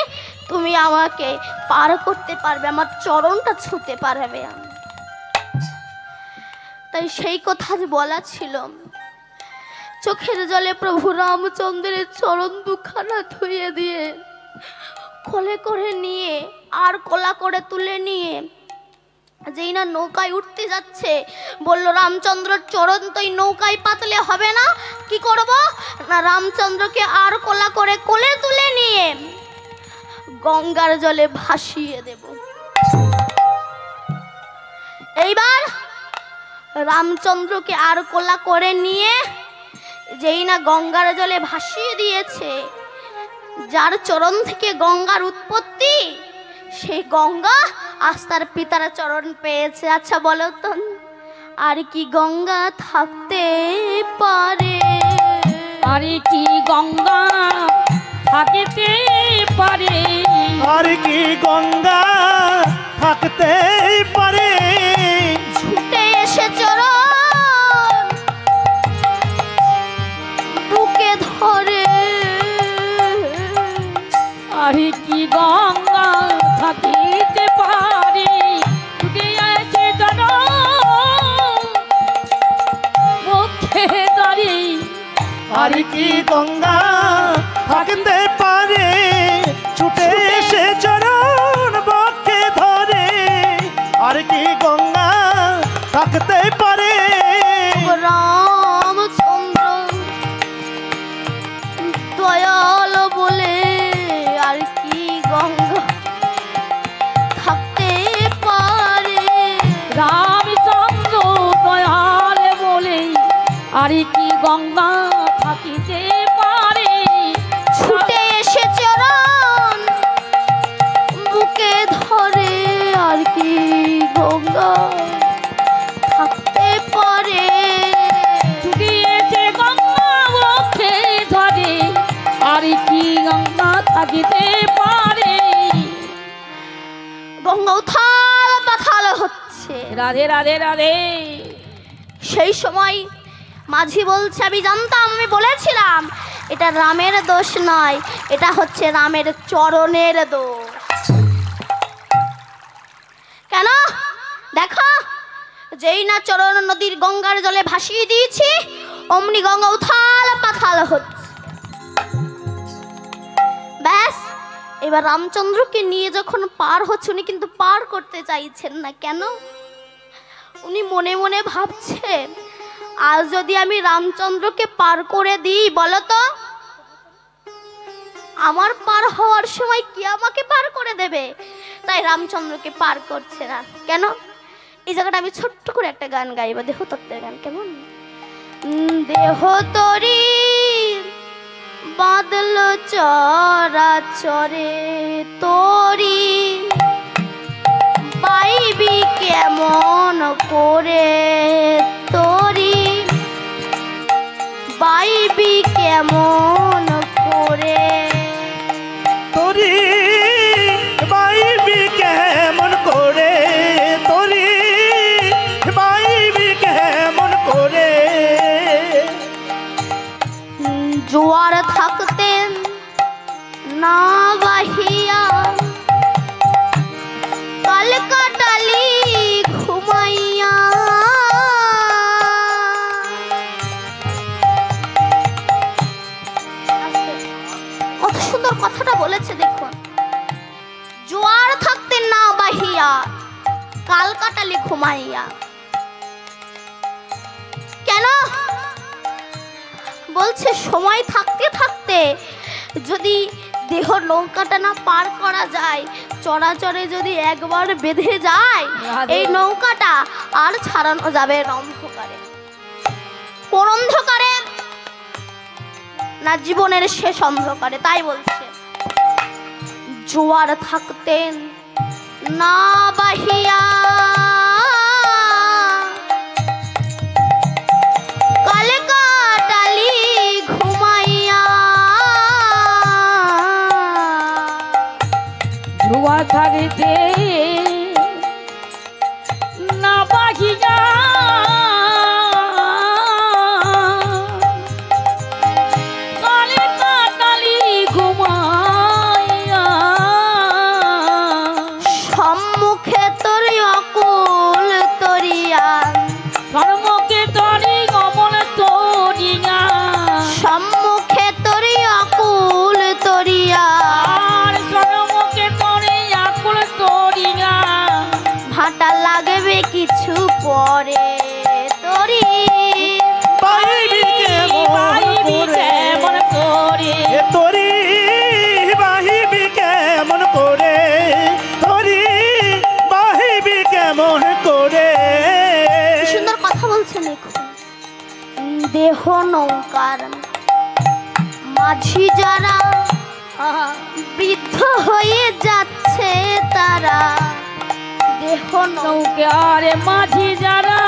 তুমি আমাকে পার করতে পারবে, আমার চরণটা ছুঁতে পারবে। তাই সেই কথা বলা ছিল। চোখের জলে প্রভু রামচন্দ্রের চরণ দুখানা ধুয়ে দিয়ে কোলে করে নিয়ে আর কোলা করে তুলে নিয়ে যেই না নৌকায় উঠতে যাচ্ছে, বলল, রামচন্দ্রের চরণ তো এই নৌকায় পাতলে হবে না, কি করব না, রামচন্দ্রকে আর কোলা করে কোলে তুলে নিয়ে গঙ্গার জলে ভাসিয়ে দেব। এইবার রামচন্দ্রকে আর কোলা করে নিয়ে যেই না গঙ্গার জলে ভাসিয়ে দিয়েছে, যার চরণ থেকে গঙ্গার উৎপত্তি, সেই গঙ্গা আজ তার পিতার চরণ পেয়েছে। আচ্ছা বলো তো, আর কি গঙ্গা থাকতে পারে? আর কি গঙ্গা থাকিতে পারে? আর কি গঙ্গা থাকতে পারে? ছুটে এসে চরণ আর কি গঙ্গা থাকিতে পারে ছুটে আসে জন মুখে ধরে আর কি গঙ্গা থাকতে পারে ছুটে এসে চরণ বক্ষে ধরে আর কি গঙ্গা থাকতে পারে রামচন্দ্র দয়াল বলে আর কি গঙ্গা থাকতে পারে রামচন্দ্র দয়াল বলে আর কি গঙ্গা থাকিতে পারে ছুটে এসে চরণ বুকে ধরে আর কি গঙ্গা থাকতে পারে ছুটে এসে গঙ্গা মুখে ধরে আর কি গঙ্গা থাকিতে পারে গঙ্গা উথাল পাথাল হচ্ছে। রাধে রাধে রাধে। সেই সময় মাঝি বলছে আমি জানতাম, আমি বলেছিলাম এটা রামের দোষ নয়, এটা হচ্ছে রামের চরণের দোষ। কেন দেখো, যেই না চরণ নদীর গঙ্গার জলে ভাসিয়ে দিয়েছি অমনি গঙ্গা উথাল পাথাল হচ্ছে। ব্যাস এবার রামচন্দ্রকে নিয়ে যখন পার হচ্ছে, উনি কিন্তু পার করতে চাইছেন না। কেন? উনি মনে মনে ভাবছে আজ যদি আমি রামচন্দ্রকে পার করে দিই বলো তো, আমার পার হওয়ার সময় কি আমাকে পার করে দেবে? তাই রামচন্দ্রকে পার করছে না। কেন? এই জায়গাটা আমি ছোট্ট করে একটা গান গাইব, দেহ তত্ত্বের গান। কেমন? দেহ তরি বাদল চরা চরে তরি পাইবি কেমন করে তরি পাইবি কেমন করে তোরি বাইবি কেমন করে তোরি বাইবি কেমন করে জোয়ার থাকতেন না বাহিয়া কাল কাটালি ঘুমাইয়া কত সুন্দর কথাটা বলেছে দেখুন। জোয়ার থাকতেন না বাহিয়া কাল কাটালি ঘুমাইয়া। কেন বলছে? সময় থাকতে থাকতে যদি দেহ নৌকাটা না পার করা যায়, চরাচরে যদি একবার বেঁধে যায় এই নৌকাটা আর ছাড়ানো যাবে না অন্ধকারে। কোন অন্ধকারে? না জীবনের শেষ অন্ধকারে। তাই বলছে জোয়ার থাকতেন না বাহিয়া কালে কাটালি ঘুমাইয়া। জুয়া থাকিতে না বাহিয়া কালে কাটালি ঘুমাইয়া। সম্মুখে তোর অকুল তরিয়া সম্মুখে তরি অমল তরিয়া সম্মুখে তোর অকুল তরিয়া আর সম্মুখে তরি আকুল তরিয়া। ভাটা লাগবে কিছু পরে তরি বাইবি পাইবি কেমন করে এ তোরি বাহিবি কেমন করে তোরি বাহিবি কেমন করে সুন্দর কথা বলছেন। দেখুন দেহ নৌকার মাঝি যারা বৃদ্ধ হয়ে যাচ্ছে তারা, দেহ নৌকার মাঝি যারা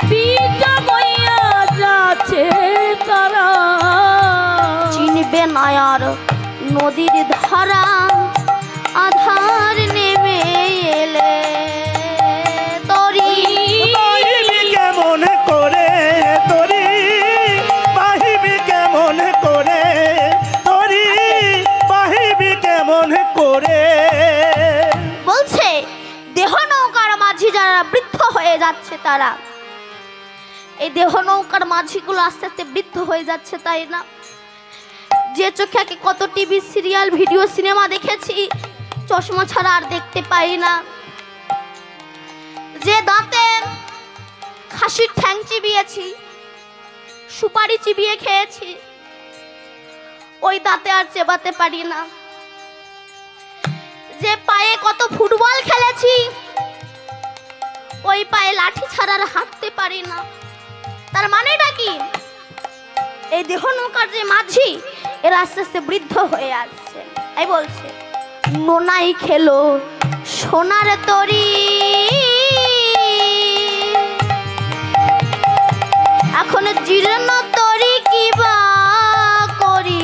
বৃদ্ধ হইয়া যাচ্ছে তারা চিনবে নয়ার নদীর ধারা আধার নেমে এলে তরি বাহিবি কেমন করে তোরি বাহিবি কেমন করে করে। বলছে দেহ নৌকার মাঝি যারা বৃদ্ধ হয়ে যাচ্ছে তারা, এই দেহ নৌকার মাঝিগুলো আস্তে আস্তে বৃদ্ধ হয়ে যাচ্ছে, তাই না? যে চোখে আগে কত টিভি সিরিয়াল ভিডিও সিনেমা দেখেছি, চশমা ছাড়া আর দেখতে পাই না। যে দাঁতে খাসির ঠ্যাং চিবিয়েছি, সুপারি চিবিয়ে খেয়েছি, ওই দাঁতে আর চেবাতে পারি না। যে পায়ে কত ফুটবল খেলেছি, ওই পায়ে লাঠি ছাড়া আর হাঁটতে পারি না। তার মানেটা কি? এই দেহ নৌকার যে মাঝি এরা আস্তে আস্তে বৃদ্ধ হয়ে আসছে। এই বলছে নোনাই খেলো সোনার তরি, এখন জীর্ণ তরি কিবা করি,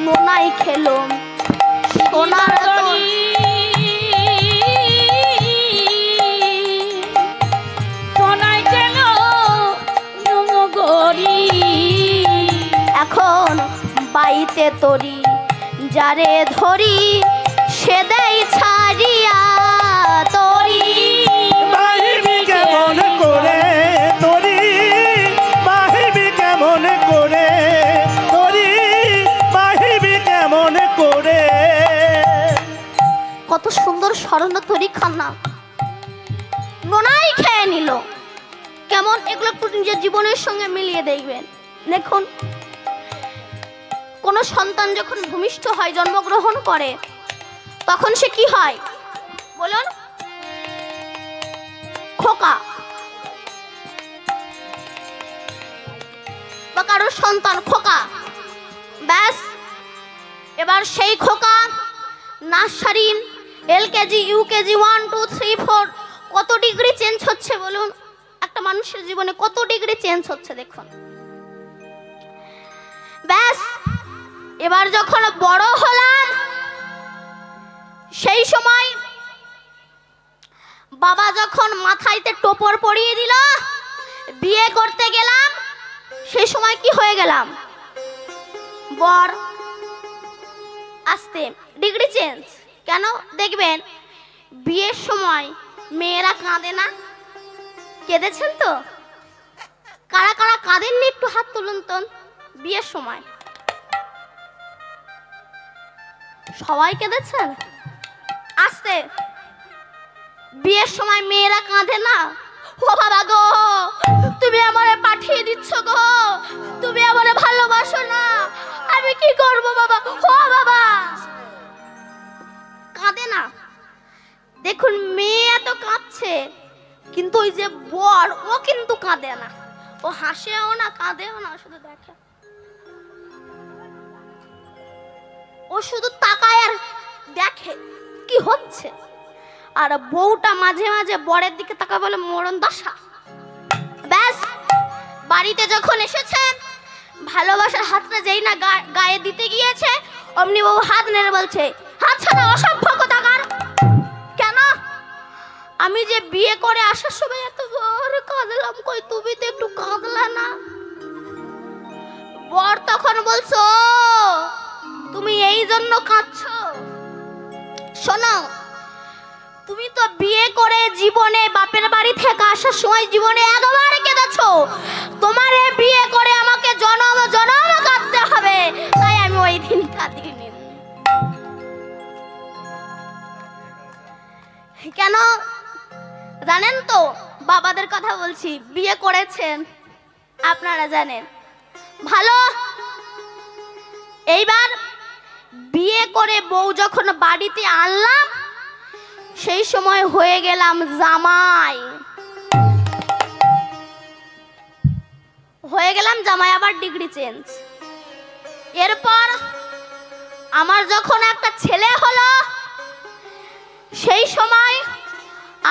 নোনাই খেলো সোনার তরি। এখন বাইতে তরি যারে ধরি, সে দেয় ছাড়িয়া তরি। বাহিবি কেমন করে তরি, বাহিবি কেমন করে তরি, বাহিবি কেমন করে। কত সুন্দর স্মরণ তরি খানা, নোনাই খেয়ে নিল। কেমন এগুলো একটু নিজের জীবনের সঙ্গে মিলিয়ে দেখবেন। দেখুন, কোন সন্তান যখন ভূমিষ্ঠ হয়, জন্মগ্রহণ করে, তখন সে কি হয় বলুন? খোকা। বা কারোর সন্তান খোকা, ব্যাস। এবার সেই খোকা নার্সারি, এলকেজি, ইউকেজি, 1 2 3 4 কত ডিগ্রি চেঞ্জ হচ্ছে বলুন? একটা মানুষের জীবনে কত ডিগ্রি চেঞ্জ হচ্ছে দেখুন। ব্যাস, এবার যখন বড় হলাম, সেই সময় বাবা যখন মাথায়তে টোপর পরিয়ে দিল, বিয়ে করতে গেলাম, সেই সময় কি হয়ে গেলাম? বর। আস্তে ডিগ্রি চেঞ্জ। কেন? দেখবেন বিয়ের সময় মেয়েরা কাঁদে না? কেঁদেছেন তো? কারা কারা কাঁদেননি একটু হাত তুলুন তো। বিয়ের সময় সবাই কেঁদেছেন? আস্তে। বিয়ের সময় মেয়েরা কাঁদে না? ও বাবা গো, তুমি আমারে পাঠিয়ে দিচ্ছ গো, তুমি আমারে ভালোবাসো না, আমি কি করব বাবা? ও বাবা, কাঁদে না? দেখুন, মেয়ে এত কাঁদছে, কিন্তু ওই যে বর, ও কিন্তু কাঁদে না। ও হাসেও না, কাঁদেও না, শুধু দেখে। ও শুধু তাকায় আর দেখে কি হচ্ছে। আর বউটা মাঝে মাঝে বরের দিকে তাকায়, বলে মরণ দশা। ব্যাস, বাড়িতে যখন এসেছে, ভালোবাসার হাতটা যেই না গায়ে দিতে গিয়েছে, অমনি বউ হাত নেড়ে বলছে, হাত ছাড়া, অসভ্য কোথাকার। কেন? আমি যে বিয়ে করে আসার সময় এত বড় কাঁদলাম, কই তুমি তো একটু কাঁদলা না? বর তখন বলছো, তুমি এই জন্য কাঁদছো? শোনো, তুমি তো বিয়ে করে জীবনে বাপের বাড়ি থেকে আসার সময় জীবনে একবার কেঁদেছো। তোমারে বিয়ে করে আমাকে জনম জনম কাঁদতে হবে, তাই আমি ওই দিন কাঁদিনি। কেন জানেন তো? বাবাদের কথা বলছি, বিয়ে করেছেন আপনারা জানেন ভালো। এইবার বিয়ে করে বউ যখন বাড়িতে আনলাম, সেই সময় হয়ে গেলাম জামাই। হয়ে গেলাম জামাই, আবার ডিগ্রি চেঞ্জ। এরপর আমার যখন একটা ছেলে হলো, সেই সময়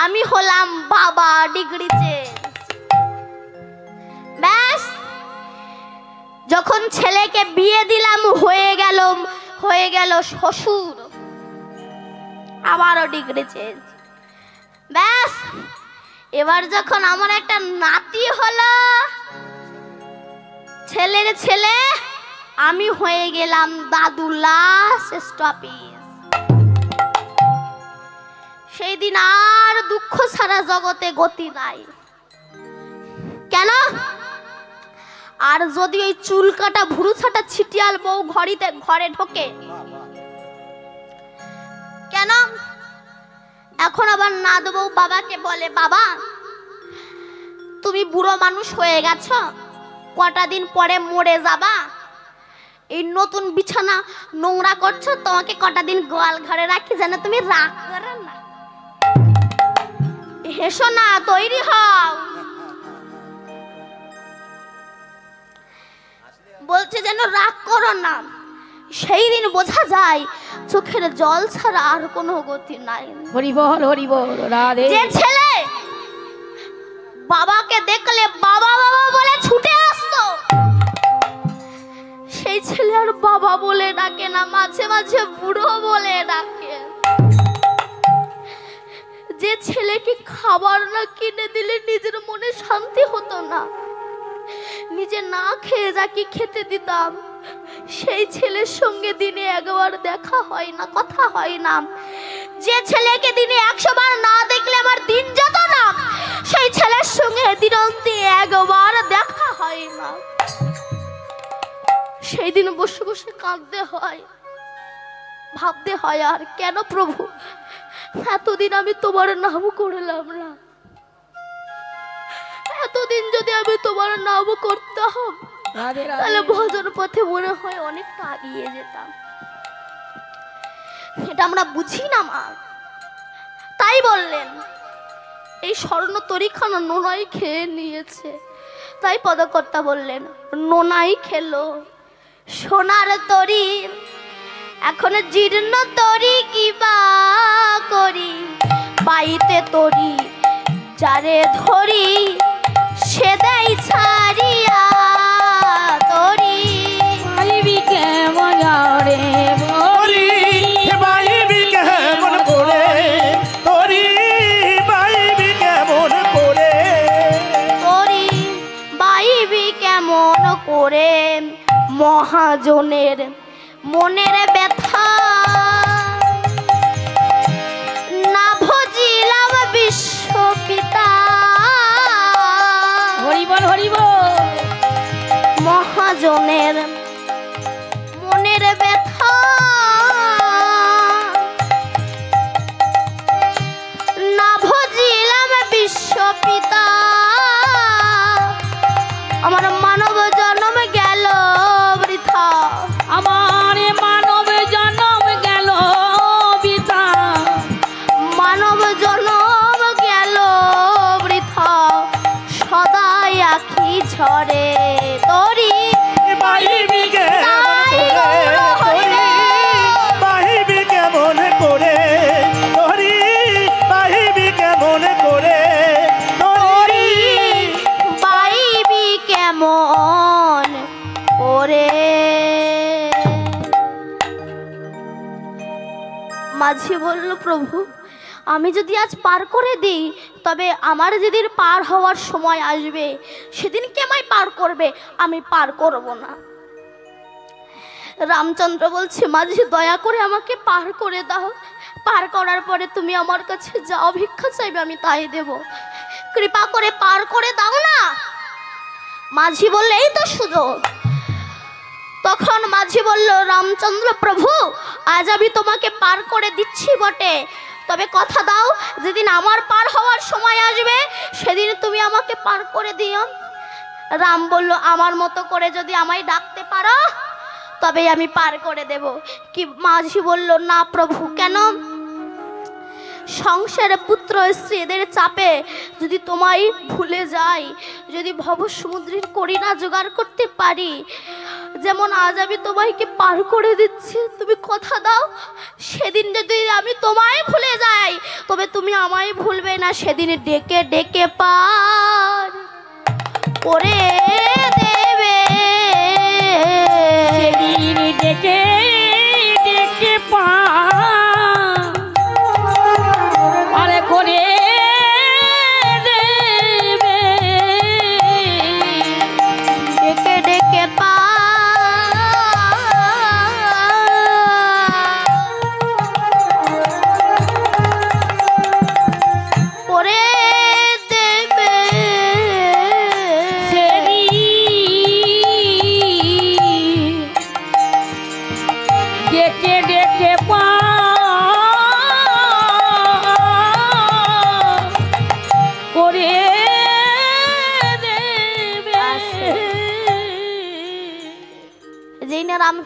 আমি হলাম বাবা, ডিগ্রি চেঞ্জ। ব্যাস, যখন ছেলেকে বিয়ে দিলাম, হয়ে গেল শ্বশুর, আবারও ডিগ্রি চেঞ্জ। ব্যাস, এবার যখন আমার একটা নাতি হলো, ছেলের ছেলে, আমি হয়ে গেলাম দাদু, লাস্ট স্টপেজ। সেই দিন আর দুঃখ ছাড়া জগতে গতি নাই। কেন? আর যদি ওই চুল কাটা ভুরু ছাটা ছিটিয়াল বউ ঘরে ঢোকে, কেন? এখন আবার নাদ বউ বাবাকে বলে, বাবা তুমি বুড়ো মানুষ হয়ে গেছো, কটা দিন পরে মরে যাবা, এই নতুন বিছানা নোংরা করছো, তোমাকে কটা দিন গোয়াল ঘরে রাখি যেন তুমি রাগ করো না। হেসো না, তৈরি হও। বলছে যেন রাগ করো না। সেই দিন বোঝা যায় চোখের জল ছাড়া আর কোনো গতি নাই। হরি বল রাধে। যে ছেলে বাবাকে দেখলে বাবা বাবা বলে ছুটে আসতো, সেই ছেলে আর বাবা বলে ডাকে না, মাঝে মাঝে বুড়ো বলে ডাকে। যে ছেলেকে খাবার না কিনে দিলে নিজের মনে শান্তি হতো না, নিজে না খেয়ে যাকে খেতে দিতাম, সেই ছেলের সঙ্গে দিনে একবার দেখা হয় না, কথা হয় না। যে ছেলেকে দিনে 100 বার না দেখলে আমার দিন যেত না, সেই ছেলের সঙ্গে দিনন্তে একবার দেখা হয় না। সেই দিন বসে বসে কাঁদতে হয়, ভাবতে হয়, আর কেন প্রভু এতদিন আমি তোমার নাম করলাম না, এতদিন যদি আমি তোমার নাম করতাম তাহলে ভজন পথে মনে হয় অনেকটা এগিয়ে যেতাম। এটা আমরা বুঝি না মা। তাই বললেন এই স্বর্ণ তরিখানা নোনাই খেয়ে নিয়েছে, তাই পদকর্তা বললেন নোনাই খেলো সোনার তরি, এখন জীর্ণ তরি কি বা করি, পাইতে তরি যারে ধরি সে দেয় ছাড়িয়া তরি। পাইবি কেমন রে তরি বাইবি কেমন করে, তরি বাইবি কেমন করে, তরি বাইবি কেমন করে, মহাজনের মনের ব্যথা না ভজিলাম বিশ্বপিতা। হরি বল। মহাজনের মনের ব্যথা না ভজিলাম বিশ্বপিতা। আমার মানব জন্ম গেল বৃথা, আমার মানব জন্ম গেল বৃথা, মানব জন্ম গেল বৃথা, সদাই আখি ঝরে তরি বাইবি কেমন করে, তরি বাইবি কেমন করে, তরি বাইবি কেমন করে, তরি বাইবি কেমন করে। মাঝি বলল প্রভু আমি যদি আজ পার করে দিই তবে আমার যেদিন পার হওয়ার সময় আসবে সেদিন কে আমায় পার করবে, আমি পার করব না। রামচন্দ্র বলছে মাঝি দয়া করে আমাকে পার করে দাও, পার করার পরে তুমি আমার কাছে যাও ভিক্ষা চাইবে আমি তাই দেব, কৃপা করে পার করে দাও না। মাঝি বললে এই তো সুযোগ। তখন মাঝি বলল রামচন্দ্র প্রভু আজ আমি তোমাকে পার করে দিচ্ছি বটে, তবে কথা দাও যেদিন আমার পার হওয়ার সময় আসবে সেদিন তুমি আমাকে পার করে দিও। রাম বলল আমার মতো করে যদি আমায় ডাকতে পারো তবে আমি পার করে দেব। কি মাঝি বলল না প্রভু কেন? সংসারে পুত্র স্ত্রী এদের চাপে যদি তোমায় ভুলে যাই, যদি ভব সমুদ্রের করি না জোগাড় করতে পারি, যেমন আজ আমি তোমাকে পার করে দিচ্ছি, তুমি কথা দাও সেদিন যদি আমি তোমায় ভুলে যাই তবে তুমি আমায় ভুলবে না, সেদিন ডেকে ডেকে পার করে দেবে। সেদিন ডেকে ডেকে আরে করে দেবে, ডেকে ডেকে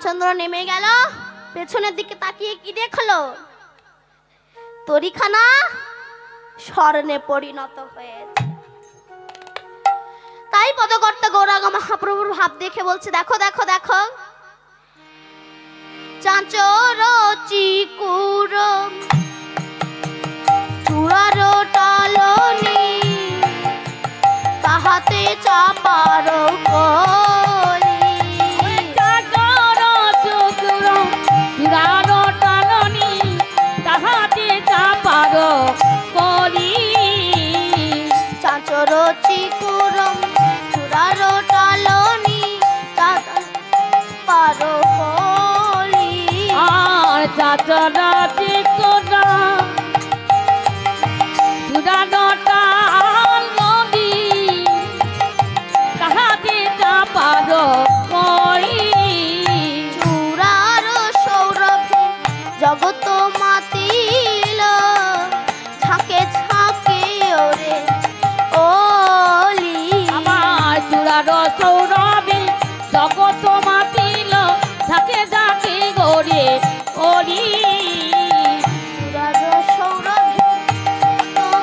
রামচন্দ্র নেমে গেল, পেছনের দিকে তাকিয়ে কি দেখলো? তরিখানা স্বর্ণে পরিণত হয়েছে। তাই পদকর্তা গৌরাঙ্গ মহাপ্রভুর ভাব দেখে বলছে, দেখো দেখো দেখো, চাঁচর চিকুর চূড়ার টালনি, তাহাতে চাপার কলি। চাচর চুকুর চূড়ার টালনি, তাহাতে চাপার কলি। চাঁচর চিকুর চূড়ার টালনি, চাপার কলি। আর চাচর চিকুর চূড়ার টালনি, তাহাতে চাপার কলি। চূড়ার সৌরভে জগত মাতিল, ঝাঁকে ঝাঁকে ওরে ওলি। আমার চূড়ার সৌরভে জগত মাতিল, ঝাঁকে ঝাঁকে গড়ে ওলি। চূড়ার সৌরভে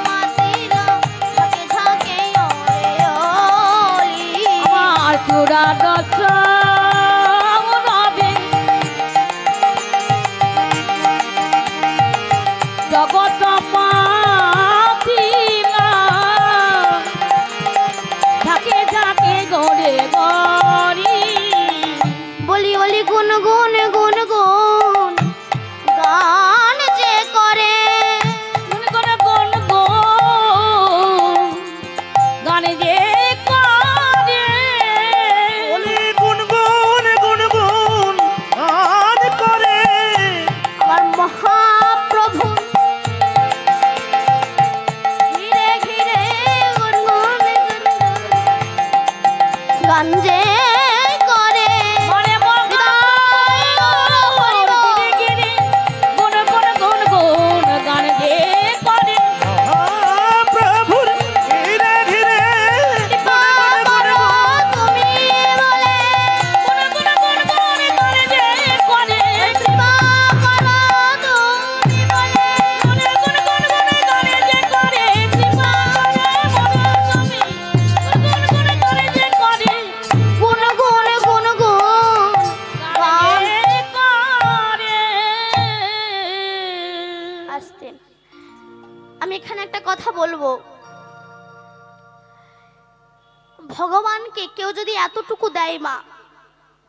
মাতিল, ঝাঁকে ঝাঁকে ওরে ওলি। আমার চূড়ার সৌরভে জগত মাতিল, ঝাঁকে ঝাঁকে গড়ে গড়ি। বলি বলি গুন গুন গুন গুন গান যে করে, গুন গুন গুন গুন গান যে করে। বলি গুনগুন গুনগুন গান করে। আমার মহাপ্রভু ঘিরে ঘিরে গুনগুন গুনগুন গান যে করে। মনে মনে হরি বল। গিরি গুন গুন গুন গুন গান যে করে। মহাপ্রভুর ধীরে ধীরে কৃপা করো তুমি বলে, গুন গুন গুন গুন গান যে করে। কৃপা করো তুমি বলে, গুন গুন গুন গুন গান যে করে। কৃপা করে মনে তুমি গুন গুন গান যে করে। গুন গুন গুন গুন গান যে করে। আসতে। আমি এখানে একটা কথা বলবো, ভগবানকে কেউ যদি এতটুকু দেয় মা,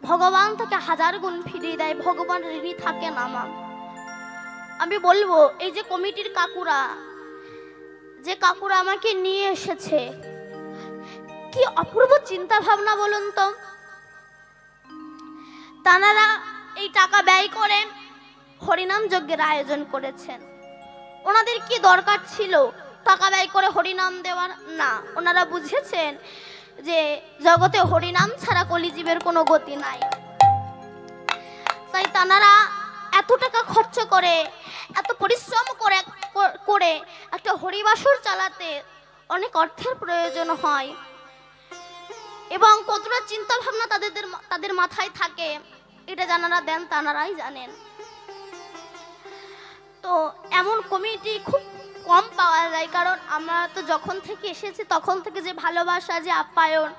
ভগবান তাকে হাজার গুণ ফিরিয়ে দেয়। ভগবান ঋণী থাকে না মা। আমি বলবো, এই যে কমিটির কাকুরা, যে কাকুরা আমাকে নিয়ে এসেছে, কি অপূর্ব চিন্তা ভাবনা বলুন তো। তানারা এই টাকা ব্যয় করে হরিনাম যজ্ঞের আয়োজন করেছেন। ওনাদের কি দরকার ছিল টাকা ব্যয় করে হরিনাম দেওয়ার? না, ওনারা বুঝেছেন যে জগতে হরিনাম ছাড়া কলিজীবের কোনো গতি নাই। তাই তানারা এত টাকা খরচ করে, এত পরিশ্রম করে একটা হরিবাসর চালাতে অনেক অর্থের প্রয়োজন হয়, এবং কতটা চিন্তা ভাবনা তাদের মাথায় থাকে, এটা যারা দেন তানারাই জানেন। তো এমন কমিটি খুব কম পাওয়া যায়, কারণ আমরা তো যখন থেকে এসেছি তখন থেকে যে ভালোবাসা, যে আপ্যায়ন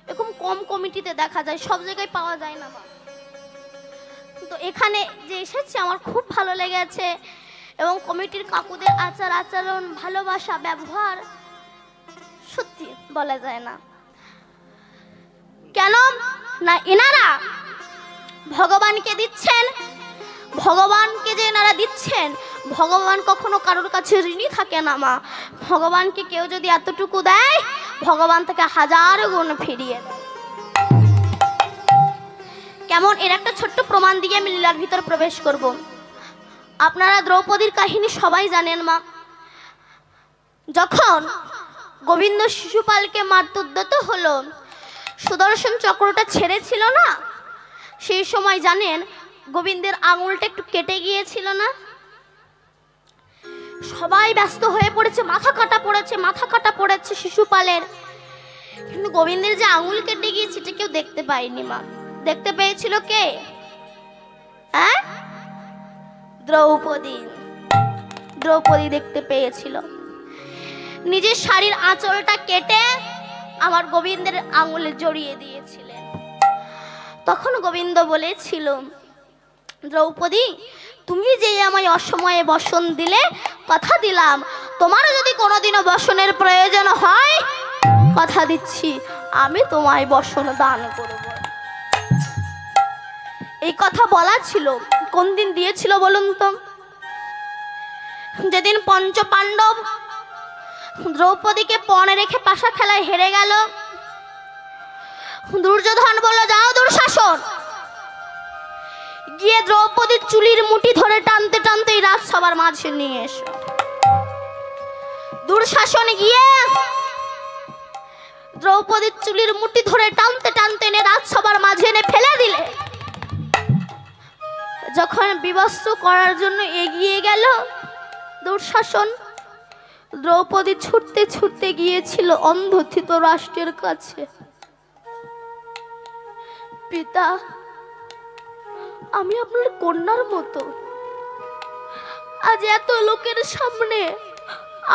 এরকম কম কমিটিতে দেখা যায়, সব জায়গায় পাওয়া যায় না মা। তো এখানে যে এসেছি আমার খুব ভালো লেগেছে, এবং কমিটির কাকুদের আচার আচরণ, ভালোবাসা, ব্যবহার সত্যি বলা যায় না। কেন না, এনারা ভগবানকে দিচ্ছেন, ভগবানকে যে এনারা দিচ্ছেন, ভগবান কখনো কারোর কাছে ঋণী থাকে না মা। ভগবানকে কেউ যদি এতটুকু দেয়, ভগবান তাকে হাজার গুণ ফিরিয়ে দেয়। কেমন, এর একটা ছোট্ট প্রমাণ দিয়ে আমি লীলার ভিতর প্রবেশ করব। আপনারা দ্রৌপদীর কাহিনী সবাই জানেন মা। যখন গোবিন্দ শিশুপালকে মারতে উদ্যত হলো, সুদর্শন চক্রটা ছেড়েছিল না, সেই সময় জানেন গোবিন্দের আঙুলটা একটু কেটে গিয়েছিল না। সবাই ব্যস্ত হয়ে পড়েছে, মাথা কাটা পড়েছে শিশুপালের, কিন্তু গোবিন্দের যে আঙুল কেটে গিয়েছে এটা কেউ দেখতে পায়নি মা। দেখতে পেয়েছিল কে? হ্যাঁ, দ্রৌপদী দ্রৌপদী দেখতে পেয়েছিল। নিজের শাড়ির আঁচলটা কেটে আমার গোবিন্দের আঙুলে জড়িয়ে দিয়েছিলেন। তখন গোবিন্দ বলেছিল, দ্রৌপদী, তুমি যে আমায় অসময়ে বসন দিলে, কথা দিলাম তোমার যদি কোনোদিনও বসনের প্রয়োজন হয়, কথা দিচ্ছি আমি তোমায় বসন দান করব। এই কথা বলা ছিল। কোন দিন দিয়েছিল বলুন তো? যেদিন পঞ্চ পাণ্ডব দ্রৌপদীকে পণে রেখে পাশা খেলায় হেরে গেল, দুর্যোধন বলল, যাও দুঃশাসন, গিয়ে দ্রৌপদীর চুলির মুঠি ধরে টানতে টানতে এই রাজসভার মাঝে নিয়ে এসো। দুঃশাসন গিয়ে দ্রৌপদীর চুলির মুঠি ধরে টানতে টানতে এনে রাজসভার মাঝে এনে ফেলে দিলে। যখন বিবস্ত্র করার জন্য এগিয়ে গেল দুঃশাসন, দ্রৌপদী ছুটতে ছুটতে গিয়েছিল অন্ধ ধৃতরাষ্ট্রের কাছে। পিতা, আমি আপনার কন্যার মতো, আজ এত লোকের সামনে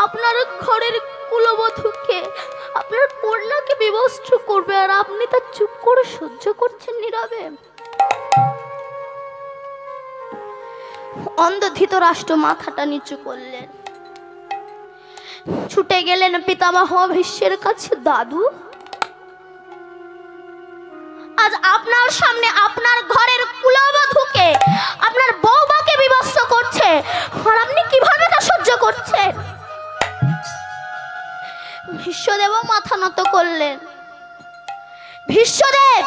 আপনার ঘরের কুলবধূকে, আপনার কন্যাকে বিবস্ত্র করবে, আর আপনি তা চুপ করে সহ্য করছেন নীরবে। অন্ধ ধৃতরাষ্ট্র মাথাটা নিচু করলেন, ছুটে গেলেন পিতামহ ভীষ্মের কাছে। দাদু, আজ আপনার সামনে আপনার ঘরের কুলবধূকে, আপনার বৌমাকে বিবস্ত্র করছে, আর আপনি কিভাবে তা সহ্য করছেন? ভীষ্মদেব মাথা নত করলেন। ভীষ্মদেব,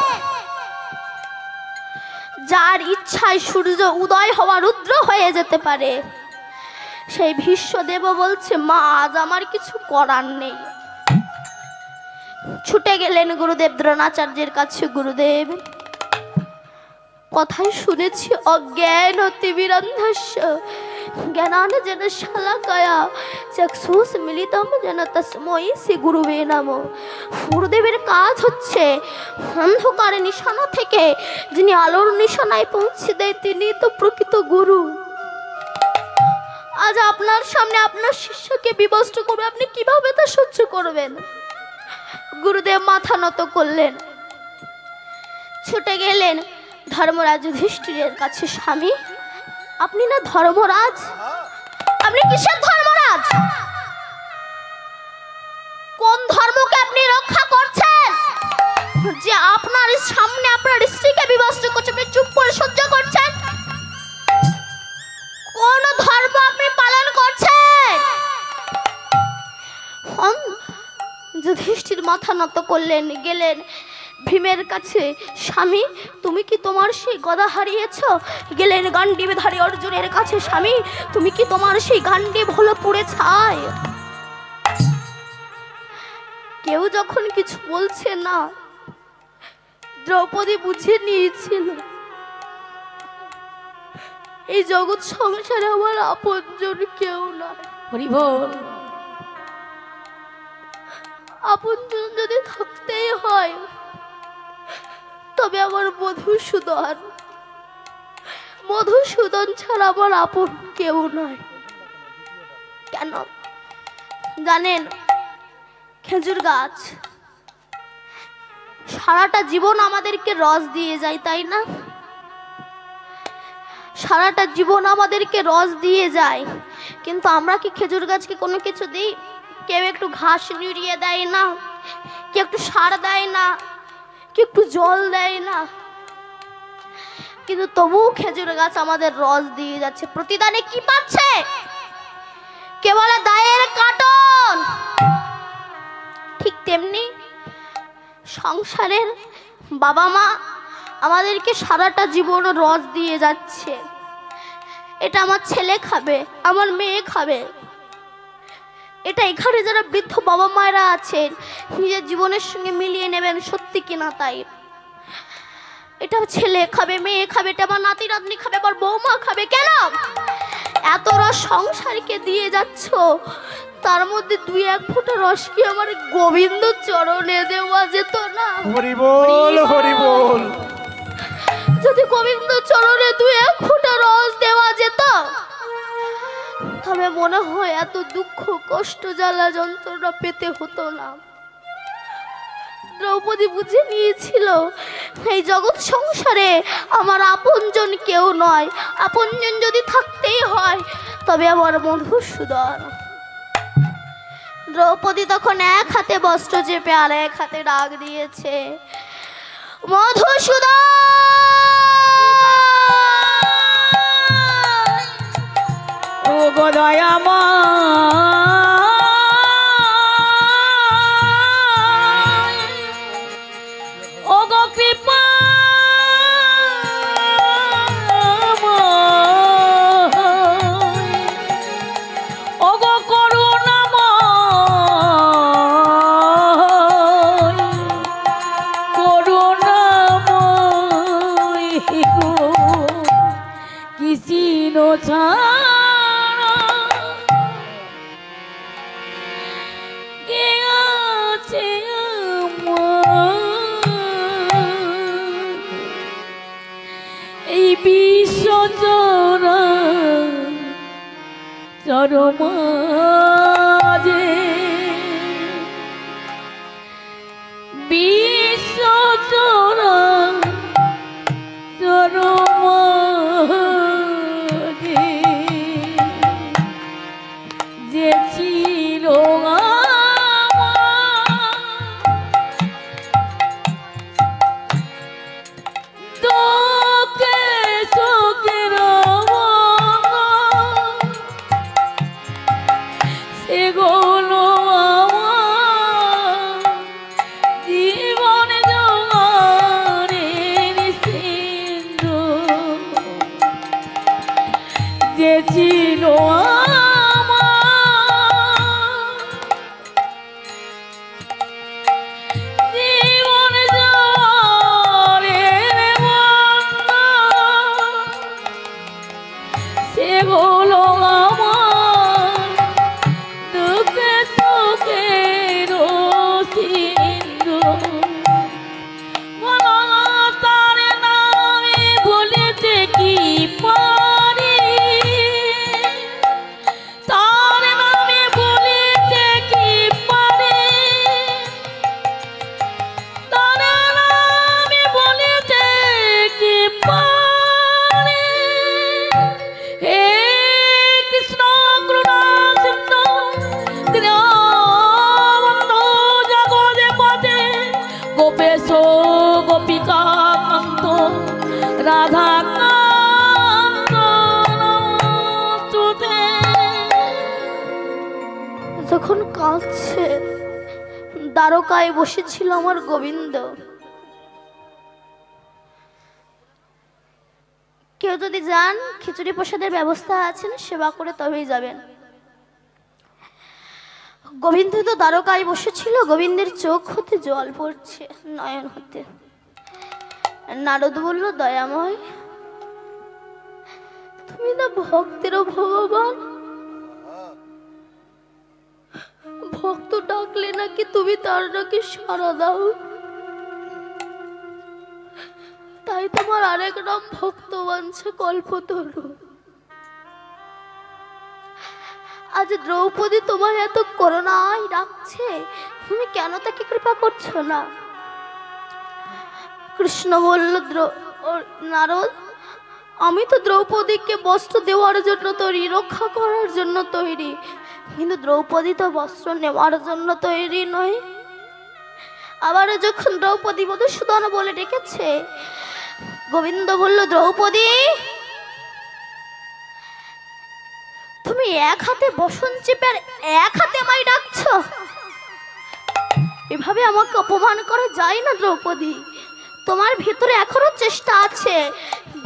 যার ইচ্ছায় সূর্য উদয় হওয়া রুদ্র হয়ে যেতে পারে, সেই ভীষ্মদেব বলছে, মা আজ আমার কিছু করার নেই। ছুটে গেলেন গুরুদেব দ্রোণাচার্যের কাছে। গুরুদেব, কথাই শুনেছি, অজ্ঞান অতিবিরন্ধস্য জ্ঞানাঞ্জন শালাকায়া চক্ষুষ মিলিতম যেন তস্मै শ্রী গুরুবে নমঃ। গুরুদেবের কাজ হচ্ছে অন্ধকারের নিশানা থেকে যিনি আলোর নিশানায় পৌঁছে দেয়, তিনি তো প্রকৃত গুরু। আজ আপনার সামনে আপনার শিষ্যকে বিবস্ত্র করবে, আপনি কিভাবে তা সহ্য করবেন? গুরুদেব মাথা নত করলেন, ছুটে গেলেন ধর্মরাজ যুধিষ্ঠিরের কাছে। স্বামী, আপনি না ধর্মরাজ? আপনি কিসের ধর্মরাজ? কোন ধর্মকে আপনি রক্ষা করছেন যে আপনার সামনে আপনার স্ত্রীকে বিবস্ত্র করছে, আপনি চুপ করে সহ্য করছেন? কোন ধর্ম আপনি পালন করছেন? যুধিষ্ঠির মাথা নত করলেন, গেলেন ভীমের কাছে। স্বামী, তুমি কি তোমার সেই গদা হারিয়েছ? গেলেন গান্ডীবধারী অর্জুনের কাছে। স্বামী, তুমি কি তোমার সেই গান্ডীব হলো পুড়ে ছাই? কেউ যখন কিছু বলছে না, দ্রৌপদী বুঝে নিয়েছিল এই জগৎ সংসারে আমার আপনজন কেউ নয়। হরি বল। আপনজন যদি থাকতেই হয়, তবে আমার মধুসূদন। মধুসূদন ছাড়া আমার আপন কেউ নয়। কেন জানেন? খেজুর গাছ সারাটা জীবন আমাদেরকে রস দিয়ে যায়, তাই না? সারাটা জীবন আমাদেরকে রস দিয়ে যায়, কিন্তু আমরা কি খেজুর গাছকে কোনো কিছু দিই? কেউ একটু ঘাস নিড়িয়ে দেয় না, কেউ একটু সার দেয় না, কেউ একটু জল দেয় না, কিন্তু তবুও খেজুর গাছ আমাদের রস দিয়ে যাচ্ছে। প্রতিদানে কি পাচ্ছে? কে বলে দায়ের কাটন। ঠিক তেমনি সংসারের বাবা মা আমাদেরকে সারাটা জীবন রস দিয়ে যাচ্ছে। এটা আমার ছেলে খাবে, আমার মেয়ে খাবে। এটা এখানে যারা বৃদ্ধ বাবা মায়েরা আছেন, নিজের জীবনের সঙ্গে মিলিয়ে নেবেন সত্যি কিনা তাই। এটা ছেলে খাবে, মেয়ে খাবে, এটা আমার নাতি নাতনি খাবে, আমার বৌমা খাবে। কেন এত রস সংসারকে দিয়ে যাচ্ছ? তার মধ্যে দুই এক ফোঁটা রস কি আমার গোবিন্দ চরণে দেওয়া যেত না? হরি বল, হরি বল। যদি গোবিন্দ চরণে দু এক ফোঁটা রস দেওয়া যেত তবে মনে হয় এত দুঃখ কষ্ট জ্বালা যন্ত্রণা পেতে হতো না। দ্রৌপদী বুঝে নিয়েছিল এই জগৎ সংসারে আমার আপনজন কেউ নয়, আপনজন যদি থাকতেই হয় তবে আমার মধুসূদন। দ্রৌপদী তখন এক হাতে বস্ত্র চেপে আর এক হাতে ডাক দিয়েছে, মধুসূদন। ও গো দয়াময়, ও গো কৃপা, ও গো করুণাময়, করুণাময় গো কৃষ্ণ ছাড়া কে আছে আমার এই বিশ্বজোড়া চরমাজে, বিশ্বজোড়া চরমাজে যে ছিল তোকে চোখের সেগুলো আমার জীবন জোয়ারের সিন্ধু যে ছিল জীবন জোয়ারের বন্যা সেগুলো আমার দুঃখে সুখের সিন্ধু। বলো তার নামে বলেছে কি পারি, তার নামে বলেছে কি পারি, তার নামে বলেছে কি পারি। হে কৃষ্ণ করুণা সিন্ধু দীনবন্ধু জগতে পথে গোপেশ গোপিকা কান্ত রাধা কান্ত নমস্তুতে। যখন কাঁদছে দ্বারকায় বসেছিল আমার গোবিন্দ, কেউ যদি যান খিচুড়ি প্রসাদের ব্যবস্থা আছেন সেবা করে তবেই যাবেন। গোবিন্দ তো দ্বারকায় বসেছিল, গোবিন্দের চোখ হতে জল পড়ছে নয়ন হতে। নারদ বলল, দয়াময় তুমি না ভক্তেরও ভগবান, ভক্ত ডাকলে নাকি তুমি তার নাকি সাড়া দাও, তাই তোমার আরেক নাম ভক্তবাঞ্ছা কল্পতরু। আজ দ্রৌপদী তোমায় এত করুণায় ডাকছে, তুমি কেন তাকে কৃপা করছো না? কৃষ্ণ বলল, নারদ আমি তো দ্রৌপদীকে বস্ত্র দেওয়ার জন্য তৈরি, রক্ষা করার জন্য তৈরি, কিন্তু দ্রৌপদী তো বস্ত্র নেওয়ার জন্য তৈরি নয়। আবার যখন দ্রৌপদী মধুসূদন বলে ডেকেছে, গোবিন্দ বলল, দ্রৌপদী তুমি এক হাতে বসন চেপে আর এক হাতে আমায় ডাকছো, এভাবে আমাকে অপমান করা যায় না দ্রৌপদী। তোমার ভিতরে এখনো চেষ্টা আছে,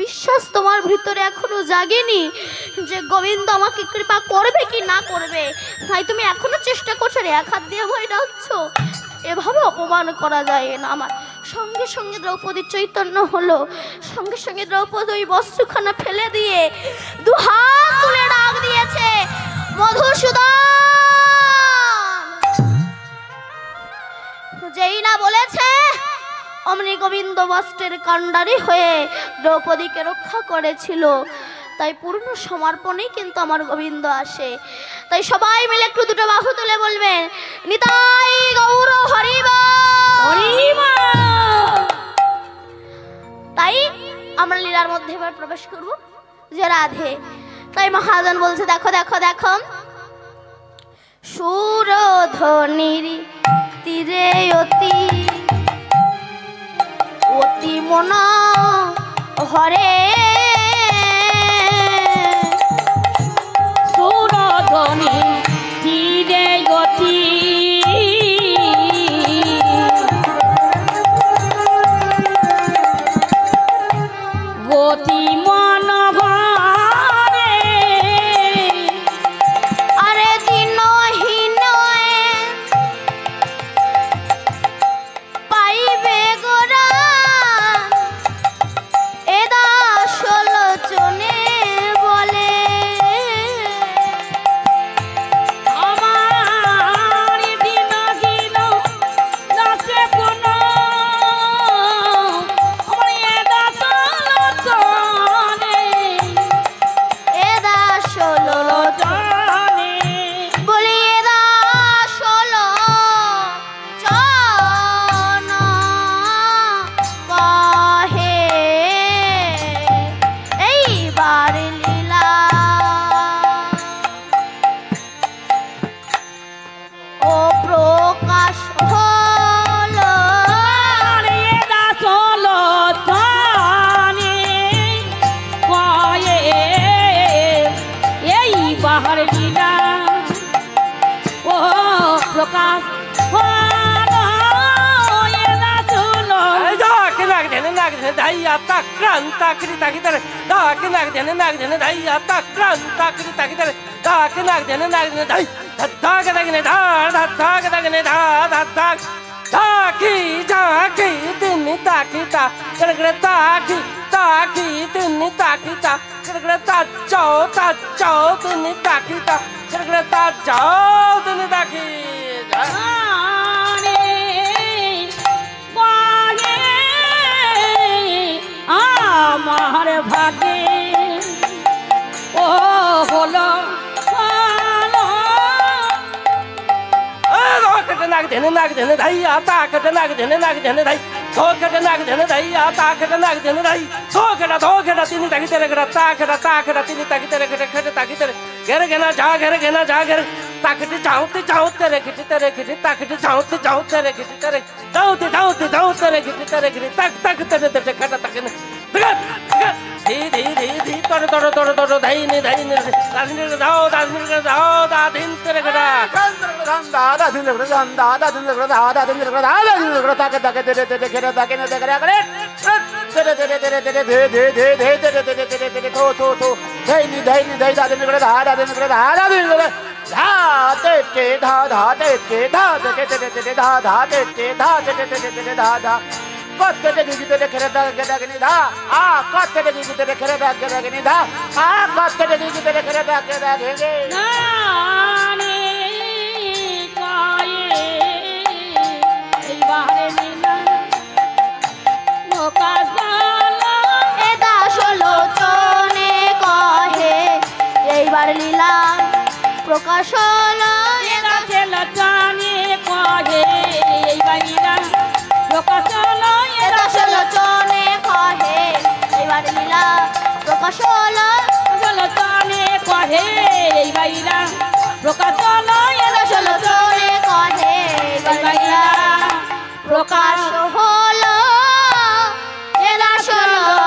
বিশ্বাস তোমার ভিতরে এখনো জাগেনি যে গোবিন্দ আমাকে কৃপা করবে কি না করবে, তাই তুমি এখনো চেষ্টা করছো এক হাত দিয়ে আমায় ডাকছো। এভাবে অপমান করা যায় না আমার। সঙ্গে সঙ্গে দ্রৌপদীর চৈতন্য হলো, সঙ্গে সঙ্গে দ্রৌপদী ওই বস্ত্রখানা ফেলে দিয়ে দু হাত তুলে ডাক দিয়েছে, মধুসূদন। যেই না বলেছে অমনি গোবিন্দ বস্ত্রের কাণ্ডারি হয়ে দ্রৌপদীকে রক্ষা করেছিল। তাই পূর্ণ সমর্পণেই কিন্তু আমার গোবিন্দ আসে। তাই সবাই মিলে একটু দুটো বাহু তুলে বলবেন, নিতাই গৌর হরিবা। তাই আমরা লীলার মধ্যে এবার প্রবেশ করব, যে রাধে। তাই মহাজন বলছে, দেখো দেখো দেখো, সুরধ্বনির তীরে অতি অতি মন হরে, সুরধ্বনি তীরে গতি গতি মন ভরে, আরে দিনহীন পাইবে গোরা এ দাস লোচনে বলে, আমার দিনহীন দাসে কোন আমার এ দাস লোচনে, এ দাস লোচনে বলি এ দাস লোচন কহে এইবার লীলা ও প্রকাশ হলো, আমার এ দাস লোচনে কয়ে এই বাহার লীলা ও প্রকাশ হলো, এ দাস धाइया ताक्रांता करी ताकि तेरे दाके नाग देने धाइया ताक्रांता करी ताकि तेरे दाके नाग देने धाई धत्ता के दगने धार धत्ता के दगने धार धत्ता ताकी जाकी दिन ताकी ता करगड़े ताकी ताकी दिन ताकी ता करगड़े ता चौ दिन ताकी ता करगड़े ता जाओ दिन ताकी আমার ভাগে ও হলো नाग देने धाइया ताकत नाग देने धाई धोकट नाग देने धाइया ताकत नाग देने धाई धोकटा तीन ताकि तेरे गड़ा ताकटा तीन ताकि तेरे गड़े खट ताकि तेरे घेर घेना जा घेर ताकट जाऊं तेरे खिटी ताकट जाऊं तेरे खिटी तेरे जाऊं तेरे खिटी तक तेरे तेरे खट ताकि धी तोड़ धाई ने दादिन जाओ दादिन तेरे गड़ा दादा दिन दादा दिन दादा दिन दादा दिन ताके ताके तेरे तेरे खेरे ताके न तेरे करे तेरे तेरे तेरे तेरे धे धे धे धे तेरे तेरे तेरे तेरे तो धई नि दादा दिन दादा दिन धा ते के धा ते के धा ते तेरे तेरे धा ते के धा ते तेरे धा कत्ते गी तेरे खेरे ताके ताके नि धा आ कत्ते गी तेरे खेरे ताके ताके नि धा आ कत्ते गी तेरे खेरे ताके ताके गे নানে কয়ে এইবারে লীলা প্রকাশ হলো, এ দাস লোচনে কহে এইবার লীলা প্রকাশ হলো, এ দাস লোচনে কহে এইবার লীলা প্রকাশ হলো, এ দাস লোচনে কহে এইবার লীলা প্রকাশ হলো, লোচনে কহে এইবার লীলা প্রকাশ হলো, এ দাস লোচনে কহে এইবার লীলা প্রকাশ হলো, এ Das লোচনে।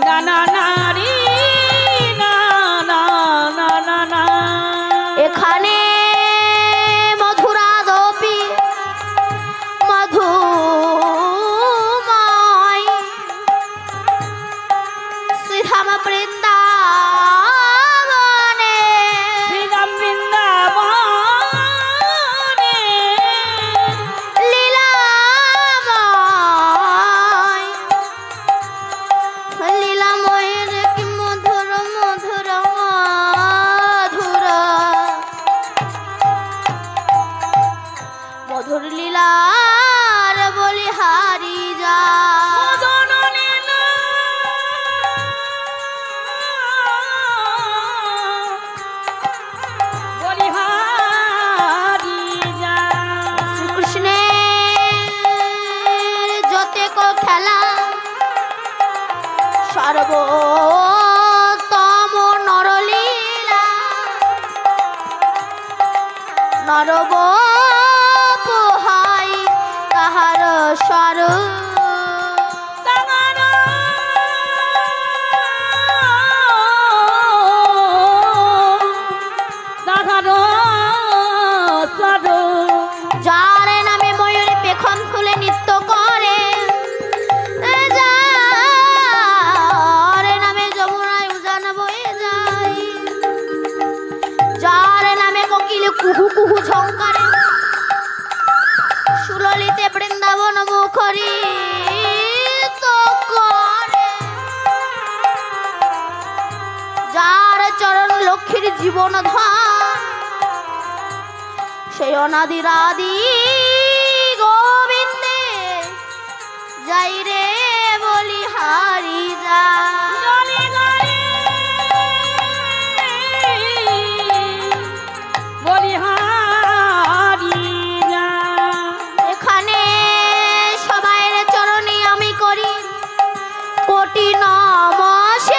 na na na ri na na na করব পোহাই তাহার স্বরূপ যার নামে ময়ূর পেখম খুলে নৃত্য করে, যার নামে যমুনায় উজান বয়ে যায়, যার নামে কোকিল কুহু কুহু ঝংকারে, সুললিতে বৃন্দাবন মুখরিত করে, যার চরণ লক্ষ্মীর জীবন ধান, সেই অনাদিরাদি গোবিন্দে যাই রে বলিহারি যা। এখানে সবাইয়ের চরণে আমি করি কোটি নমস্কার,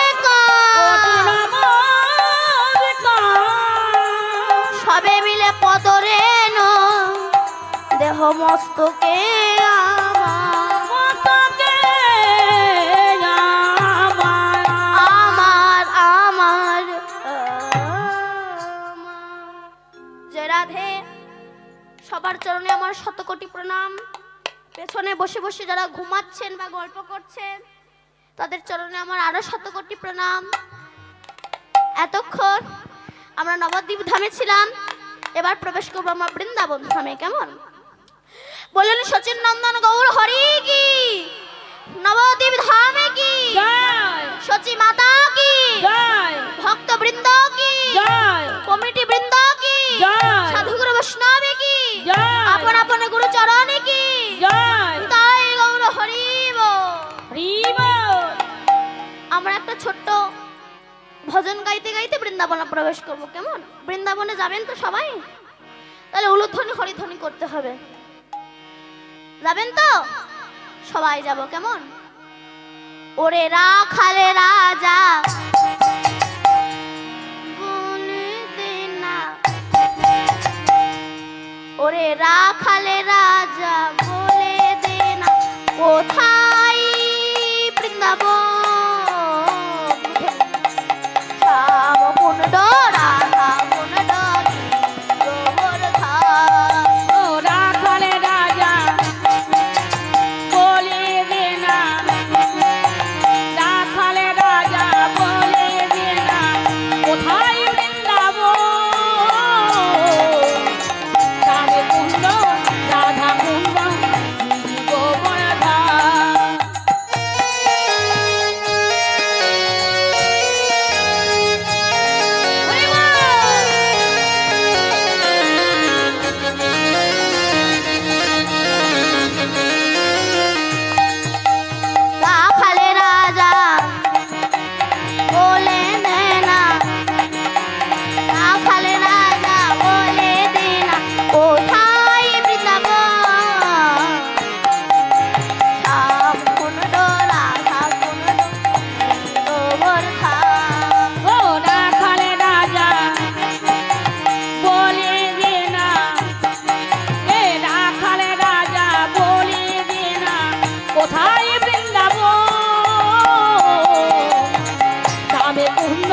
সবে মিলে পদরে দেহ মস্তকে আমার আমার যে রাধে, সবার চরণে আমার শতকোটি প্রণাম। পেছনে বসে বসে যারা ঘুমাচ্ছেন বা গল্প করছেন তাদের চরণে আমার আরো শতকোটি প্রণাম। এতক্ষণ আমরা নবদ্বীপ ধামে ছিলাম, এবার প্রবেশ করবো আমরা বৃন্দাবন ধামে। কেমন বললেন সচিন নন্দন গৌর হরি কি, নবদ্বীপ ধামে কি, সচি মাতা কি, ভক্ত বৃন্দ কি, কমিটি বৃন্দ কি, সাধুগুরু বৈষ্ণবে কি, আপন আপন গুরু চরণে কি, তাই গৌর হরি বল। আমরা একটা ছোট্ট ভজন গাইতে গাইতে বৃন্দাবনে প্রবেশ করব। কেমন বৃন্দাবনে যাবেন তো সবাই? তাহলে উলুধ্বনি হরিধ্বনি করতে হবে। যাবেন তো? সবাই যাব। কেমন? ওরে রাখালে রাজা বলে দে না, ওরে রাখালে রাজা বলে দে না, কোথায় বৃন্দাবন শ্যাম কুণ্ড রাধা কুণ্ড গোবর্ধন। ও রাখালে রাজা বলে দে না, রাখালে রাজা বলে দে না, কোথায় বৃন্দাবন শ্যাম কুণ্ড রাধা কুণ্ড গোবর্ধন। রাখালে রাজা বলে দে না, রাখালে রাজা বলে দে না, কোথায় বৃন্দাবন শ্যাম কুণ্ড রাধা কুণ্ড গোবর্ধন। ও রাখালে রাজা বলে দে না, এ রাখালে রাজা বলে দে না, কোথায় বৃন্দাবন শ্যামে কুণ্ড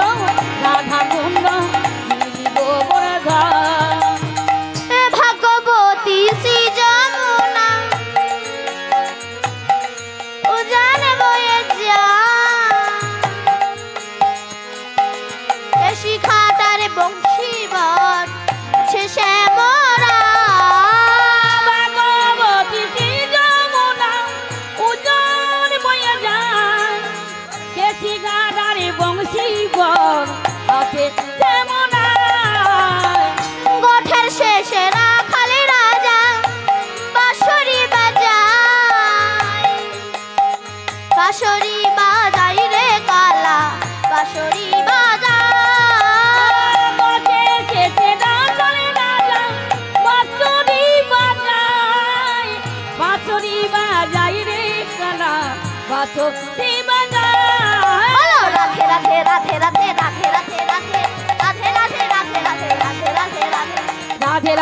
রাধা কুণ্ড গোবর্ধন। ভাগবতী শ্রী যমুনা উজান বয়ে যায়, শিখাটার বংশীবর শেষে মরা। ভাগবতী শ্রী যমুনা উজান বয়ে যায়, কেশি গাদারে বংশীবর আছে যমুনায়। গোঠের শেষে রাখালে রাজা বাঁশরি বাজায়, বাঁশরি বাজাই রে কালা বাঁশরি বাজায়।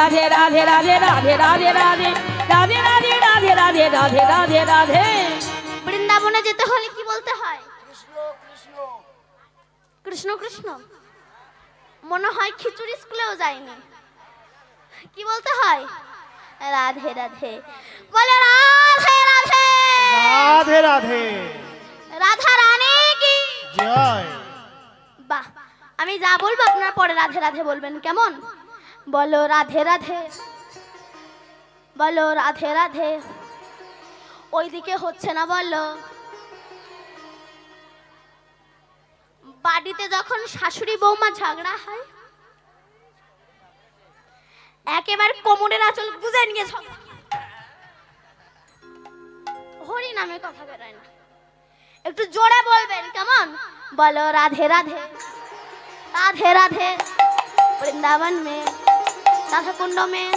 রাধে রাধে রাধে রাধে রাধে রাধে রাধে রাধে রাধে রাধে রাধে রাধে রাধে। বৃন্দাবনে যেতে হলে কি বলতে হয়? কৃষ্ণ কৃষ্ণ। মনে হয় খিচুড়ি স্কুলেও যায়নি। কি বলতে হয়? রাধে রাধে। বলে রাধে রাধে রাধে রাধে। রাধা রানী কি জয়। বাহ, আমি যা বলবো আপনারা পরে রাধে রাধে বলবেন, কেমন? বলো রাধে রাধে, বলো রাধে রাধে। ওইদিকে হচ্ছে না বলো। বাড়িতে যখন শাশুড়ি বৌমা ঝগড়া হয়, একেবারে কোমরের আঁচল গুজে নিয়ে হরি নামে কথা বেরোয় না। একটু জোরে বলবেন, কেমন? বলো রাধে রাধে राधे राधे। वृंदावन में, राधा कुंड में,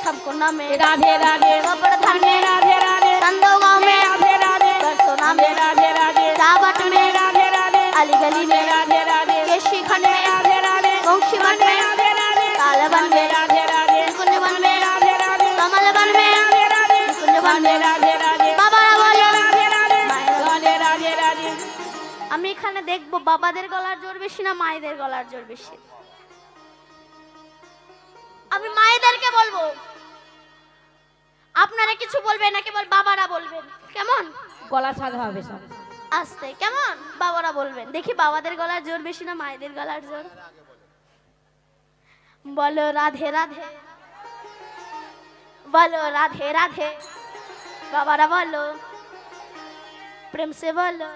सब कुंड में राधे राधे, गोवर्धन में राधे राधे, नंदगांव में राधे राधे, बरसोना में राधे राधे, रावट में राधे राधे, अली गली में राधे राधे, केशी खंड में राधे राधे, वंशीवन में राधे राधे, तालवन में राधे राधे, कुंजवन में राधे राधे, कमलवन में राधे राधे, कुंजवन में राधे राधे, बाबा बोलो राधे राधे, राधे राधे राधे। আমি এখানে দেখবো বাবাদের গলার জোর বেশি না মায়েদের গলার জোর বেশি। আমি মায়েদেরকে বলবো, আপনারা কিছু বলবেন না, কেবল বাবারা বলবেন, কেমন? গলা সাধা হবে সব আস্তে, কেমন? বাবারা বলবেন। দেখি বাবাদের গলার জোর বেশি না মায়েদের গলার জোর। বলো রাধে রাধে, বলো রাধে রাধে। বাবারা বলো, প্রেম সে বলো,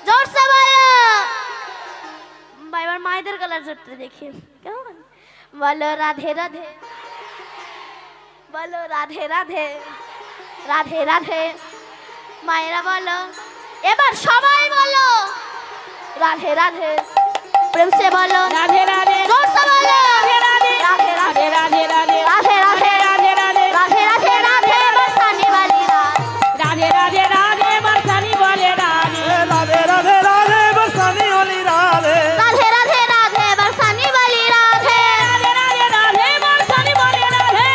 जोर से बोलो। बार मायदेर गलार जोरটা দেখি, কেমন? বলো রাধে রাধে, বলো রাধে রাধে, রাধে রাধে। মায়েরা বলো, এবার সবাই বলো রাধে রাধে। প্রেম সে বলো রাধে রাধে, जोर से बोलो রাধে রাধে, राधे রাধে राधे রাধে, রাধে राधे राधे রাধে, राधे राधे राधे बरसाने वाली रात। রাধে রাধে, রাধে বর্ষানি বলে রাধে, राधे राधे राधे बरसाने वाली राधे। राधे राधे राधे बरसाने वाली राधे। রাধে রাধে, রাধে বর্ষানি বলে রাধে,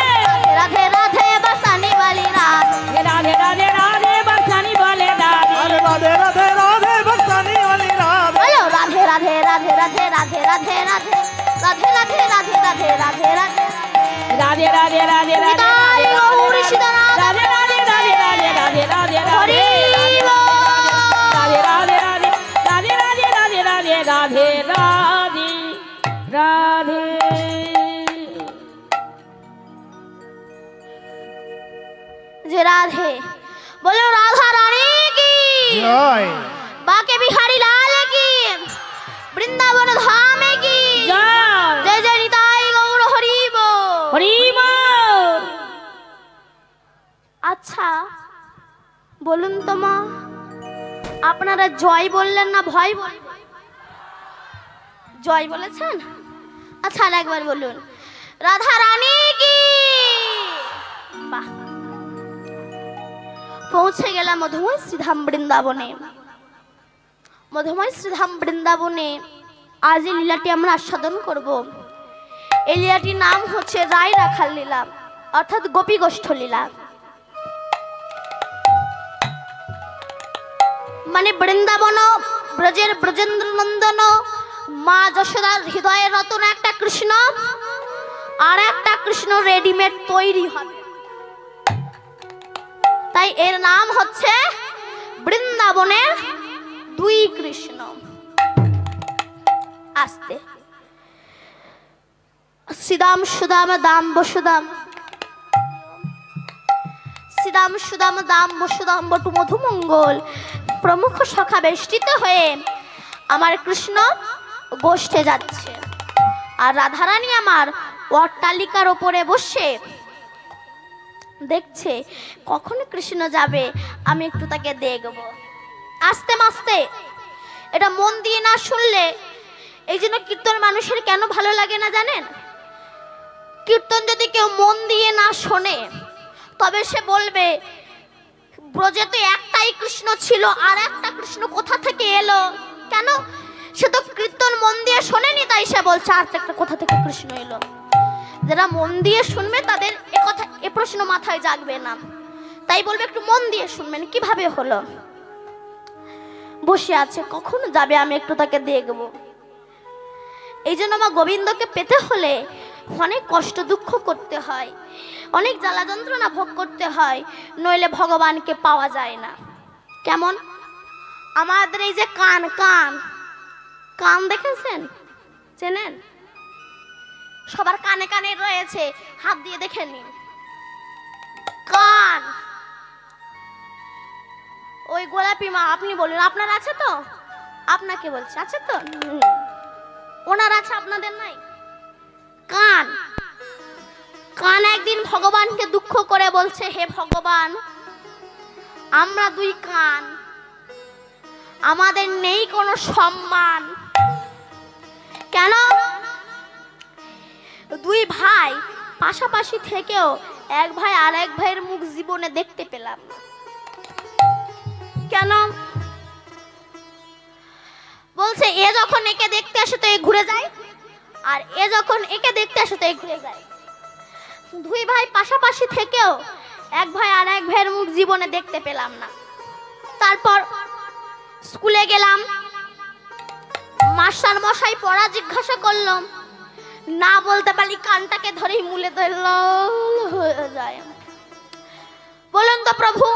राधे राधे बरसाने वाली रात। রাধে রাধে, রাধে বর্ষানি বলে রাধে, अरे राधे राधे राधे बरसाने वाली राधे। बोलो राधे राधे राधे राधे राधे राधे राधे राधे राधे राधे राधे राधे राधे রাধে রাধে, রাধে রাধে, निताई गौर सीताराम রাধে রাধে, রাধে রাধে, রাধে রাধে, हरि बोल। রাধে রাধে, রাধে রাধে, রাধে রাধে, রাধে রাধে, রাধে। जे राधे, बोलो राधा रानी की जय। बाके बिहारी लाल की, वृंदावन धाम की জয় जय जय निताई गौर हरि बोल। হরি বল। আচ্ছা বলুন তো মা, আপনারা জয় বললেন না ভয় বললেন? জয় বলেছেন? আচ্ছা আর একবার বলুন, রাধা রানী কি। বাহ, পৌঁছে গেলাম মধুময় শ্রীধাম বৃন্দাবনে। মধুময় শ্রীধাম বৃন্দাবনে আজ এই লীলাটি আমরা আস্বাদন করব। এই লীলাটির নাম হচ্ছে রায় রাখাল লীলা, অর্থাৎ গোপী গোষ্ঠ লীলা। মানে বৃন্দাবন ব্রজের ব্রজেন্দ্র নন্দন মা যশোদার হৃদয়ের রতন একটা কৃষ্ণ, আর একটা কৃষ্ণ রেডিমেড তৈরি হবে, তাই এর নাম হচ্ছে বৃন্দাবনের দুই কৃষ্ণ। আস্তে, শ্রীদাম সুদাম দাম বসুদাম, শ্রীদাম সুদাম দাম বসুদাম বটু মধুমঙ্গল প্রমুখ সখা বেষ্টিত হয়ে আমার কৃষ্ণ গোষ্ঠে যাচ্ছে, আর রাধারানী আমার অট্টালিকার ওপরে বসে দেখছে কখন কৃষ্ণ যাবে, আমি একটু তাকে দেখব। আস্তে মাস্তে, এটা মন দিয়ে না শুনলে, এই জন্য কীর্তন মানুষের কেন ভালো লাগে না জানেন? কীর্তন যদি কেউ মন দিয়ে না শোনে, তবে সে বলবে ব্রজে তো একটাই কৃষ্ণ ছিল, আর একটা কৃষ্ণ কোথা থেকে এলো? কেন? সে তো কীর্তন মন দিয়ে শোনেনি, তাই সে বলছে আর একটা কোথা থেকে কৃষ্ণ এলো। যারা মন দিয়ে শুনবে তাদের এ প্রশ্ন মাথায় জাগবে না। তাই বলবে একটু মন দিয়ে শুনবেন। কিভাবে হলো? বসে আছে, কখন যাবে আমি একটু তাকে দেখব। এই জন্য মা গোবিন্দকে পেতে হলে অনেক কষ্ট দুঃখ করতে হয়, অনেক জ্বালা যন্ত্রণা ভোগ করতে হয়, নইলে ভগবানকে পাওয়া যায় না। কেমন? আমাদের এই যে কান, কান কান দেখেছেন? চেনেন? সবার কানে কানে রয়েছে, হাত দিয়ে দেখে নিন। কান ওই গোলাপি মা, আপনি বলুন আপনার আছে তো? আপনাকে বলছে আছে তো? ওনার আছে, আপনাদের নাই? কান, কান একদিন ভগবানকে দুঃখ করে বলছে, হে ভগবান, আমরা দুই কান, আমাদের নেই কোনো সম্মান। কেন? দুই ভাই পাশাপাশি থেকেও এক ভাই আর এক ভাইয়ের মুখ জীবনে দেখতে পেলাম না। কেন? বলছে এ যখন একে দেখতে আসে তো এ ঘুরে যায়, আর এ যখন একে দেখতে আসে তো এ ঘুরে যায়। দুই ভাই পাশাপাশি থেকেও এক ভাই আর এক ভাইয়ের মুখ জীবনে দেখতে পেলাম না। তারপর স্কুলে গেলাম, মাস্টার মশাই পড়া জিজ্ঞাসা করলাম, না বলতে পারি কানটাকে ধরেই মুলে ধরল হয়ে যায়। বলুন তো প্রভু,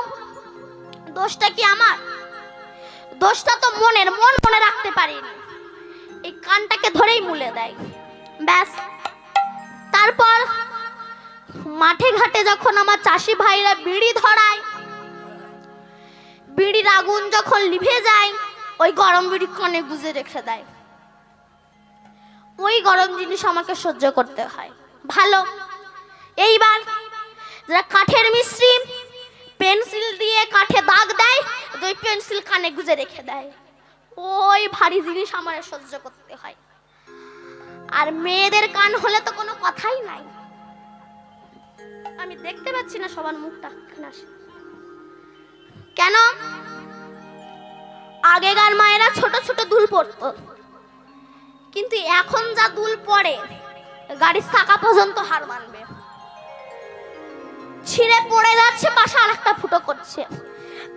দোষটা কি আমার? দোষটা তো মনের, মন মনে রাখতে পারিনি, এই কানটাকে ধরেই মুলে দেয়, ব্যাস। তারপর মাঠে ঘাটে যখন আমার চাষি ভাইরা বিড়ি ধরায়, বিড়ির আগুন যখন লিভে যায়, ওই গরম বিড়ি কানে গুজে রেখে দেয়। ওই গরম জিনিস আমাকে সহ্য করতে হয়। ভালো। এইবার যারা কাঠের মিস্ত্রি পেন্সিল দিয়ে কাঠে দাগ দেয়, ওই পেন্সিল কানে গুজে রেখে দেয়, ওই ভারী জিনিস আমার সহ্য করতে হয়। আর মেয়েদের কান হলে তো কোনো কথাই নাই। আমি দেখতে পাচ্ছি না সবার মুখটা। কেন? আগেকার মায়েরা ছোট ছোট দুল পরতো, কিন্তু এখন যা দুল পরে গাড়ির চাকা পর্যন্ত হার মানবে। ছিঁড়ে পড়ে যাচ্ছে, পাশে আর একটা ফুটো করছে,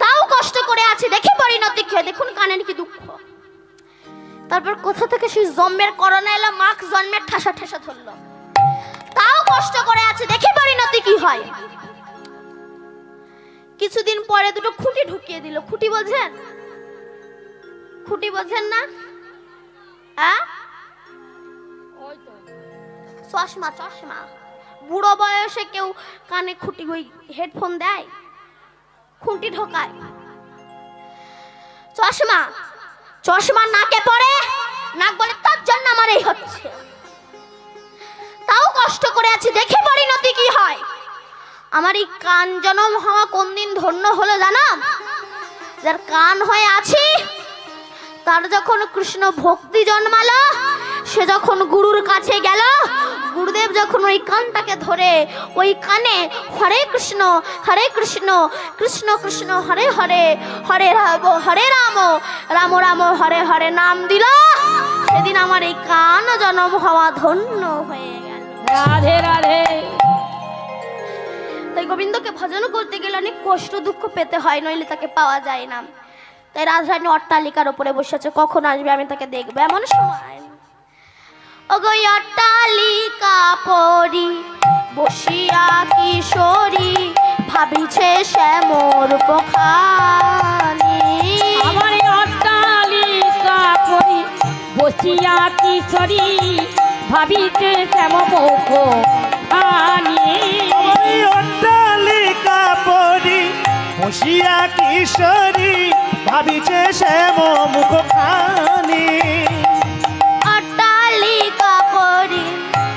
তাও কষ্ট করে আছে, দেখি পরিণতি খেয়ে দেখুন কানের কি দুঃখ। তারপর কোথা থেকে সেই জন্মের করোনা এলো, মাখ জন্মের ঠাসা ঠাসা ধরলো, তাও কষ্ট করে আছে, দেখি পরিণতি কি হয়। কিছুদিন পরে দুটো খুঁটি ঢুকিয়ে দিল। খুঁটি বোঝেন? খুঁটি বোঝেন না? চশমা, চশমা। বুড়ো বয়সে কেউ কানে খুঁটি, ওই হেডফোন দেয়, খুঁটি ঢোকায়। চশমা, চশমা নাকে পড়ে, নাক বলে তার জন্য আমার এই হচ্ছে, তাও কষ্ট করে আছি, দেখি পরিণতি কি হয়। আমার এই কান জনম হওয়া কোন দিন ধন্য হলো জানো? যার কান হয়ে আছি, তার যখন কৃষ্ণ ভক্তি জন্মালো, সে যখন গুরুর কাছে গেল, গুরুদেব যখন ওই কানটাকে ধরে ওই কানে হরে কৃষ্ণ কৃষ্ণ কৃষ্ণ হরে হরে, হরে রাম রাম রাম হরে হরে নাম দিল, সেদিন আমার এই কান জন্ম হওয়া ধন্য হয়ে গেল। রাধে রাধে। তাই গোবিন্দকে ভজন করতে গেলে অনেক কষ্ট দুঃখ পেতে হয়, নইলে তাকে পাওয়া যায় না। তাই রাজরানী অট্টালিকার উপরে বসেছে, কখন আসবে আমি তাকে দেখবো। এমন সময় ওগো অট্টালিকা পরি বসিয়া কিশোরী, ভাবিছে শ্যামর পখানি। আমার অট্টালিকা পরি বসিয়া কিশোরী, ভাবিতে শ্যাম মুখ আনি। অট্টালিকা পরি বসিয়া কিশোরী, ভাবিছে শ্যাম মুখ খানি। অট্টালিকা পরি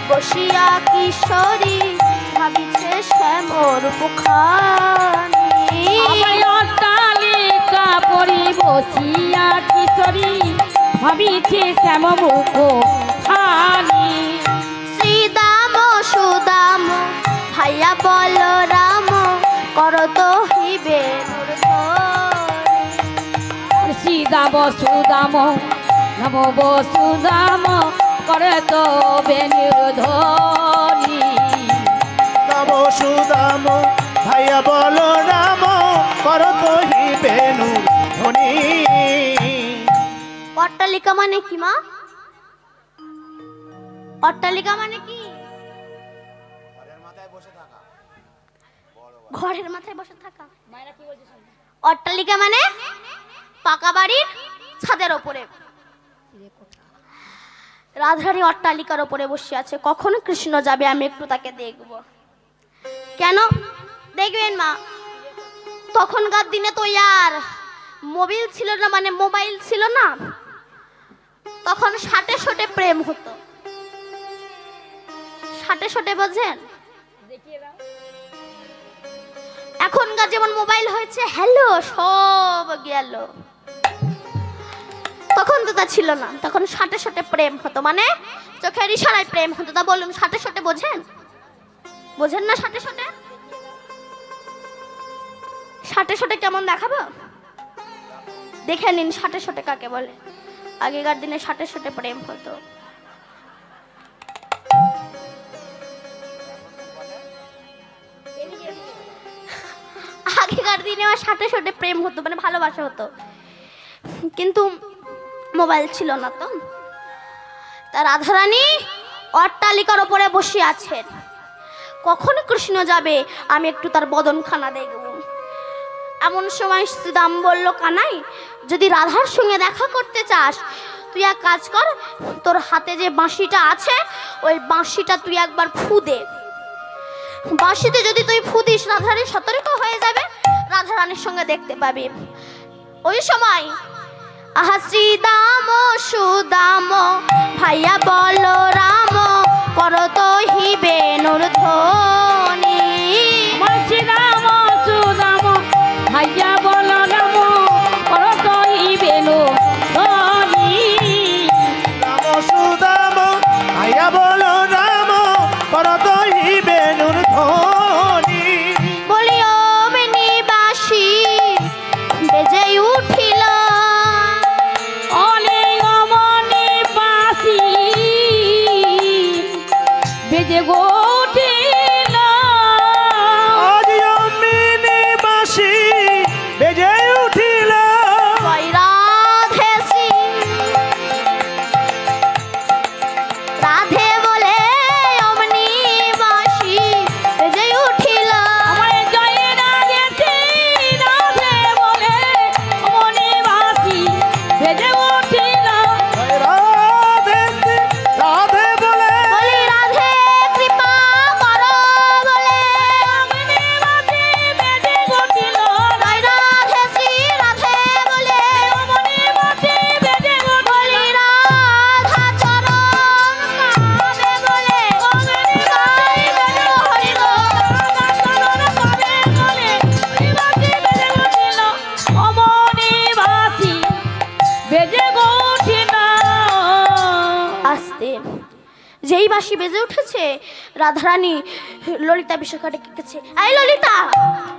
বসিয়া কিশোরী, ভাবিছে শ্যামর পখানি। আমার অট্টালিকা পরি বসিয়া কিশোরী, ভাবিছে শ্যাম মুখ খানি। শ্রীদাম সুদাম ভাইয়া বল রাম, করত হইবে শ্রীদাম সুদাম নম বসুদাম, করে তো বেনির ধ্বনি। নম সুদাম ভাইয়া বলো রাম করো কহি বেনু ধ্বনি। অট্টালিকা মানে কি মা? অট্টালিকা মানে কি? ঘরের মাথায় বসে থাকা। অট্টালিকা মানে পাকা বাড়ির ছাদের ওপরে। রাধারানী অট্টালিকার ওপরে বসে আছে, কখন কৃষ্ণ যাবে আমি একটু তাকে দেখব। কেন দেখবেন মা, তখনকার দিনে তো আর মোবাইল ছিল না, মানে মোবাইল ছিল না, তখন শাটে শটে প্রেম হতো। শাটে শটে বোঝেন? এখনকার যেমন মোবাইল হয়েছে হ্যালো সব গেল, তখন তো তা ছিল না, তখন শাটে শটে প্রেম হতো, মানে চোখের ইশারায় প্রেম হতো। তা বলুন শাটে শটে বোঝেন? বোঝেন না শাটে শটে? শাটে শটে কেমন দেখাবো, দেখে নিন শাটে শটে কাকে বলে। আগেকার দিনে শাটে শটে প্রেম হতো। আগেকার দিনে শাটে শটে প্রেম হতো, মানে ভালোবাসা হতো, কিন্তু মোবাইল ছিল না। তো তা রাধারানী অট্টালিকার ওপরে বসে আছেন, কখন কৃষ্ণ যাবে আমি একটু তার বদনখানা দেখব। এমন সময় শ্রীদাম বলল, কানাই যদি রাধার সঙ্গে দেখা করতে চাস তুই এক কাজ কর, তোর হাতে যে বাঁশিটা আছে ওই বাঁশিটা তুই একবার ফু দে। বাঁশিতে যদি তুই ফু দিস রাধারানী সতর্ক হয়ে যাবে, রাধারানীর সঙ্গে দেখতে পাবি। ওই সময় আহা শ্রীদাম সুদাম ভাইয়া বলো রাম করো তো হিবে নুর ধ্বনি। শ্রীরাম সুদাম ভাইয়া বলো রাম করো তো বেনু ধ্বনি। নম সুদাম ভাইয়া বলো রাম করো কহি বেনু ধ্বনি। বলি ও বেনিবাসী বেজে উঠিল, অলে অমনে বাসি বেজে গোঠিল। আজ অমিনি বাঁশি বেজে উঠিল। কই রাধে শ্রী রাধে বলে অমনি বাঁশি বেজে উঠিল। আমার জয় রাধে শ্রী রাধে বলে অমনে বাসি বেজে উঠিল। রাধে রাধে বলে বলি রাধে কৃপা করো বলে অমনে বাসি বেজে উঠিল। জয় রাধে শ্রী রাধে বলে অমনে বাসি বেজে উঠিল। বলি রাধা চরণ পাবে বলে গাই গেল হরি গো। আস্তে যেই বাঁশি বেজে উঠেছে রাধারানী ললিতা বিষয়টা কেটেছে। এই ললিতা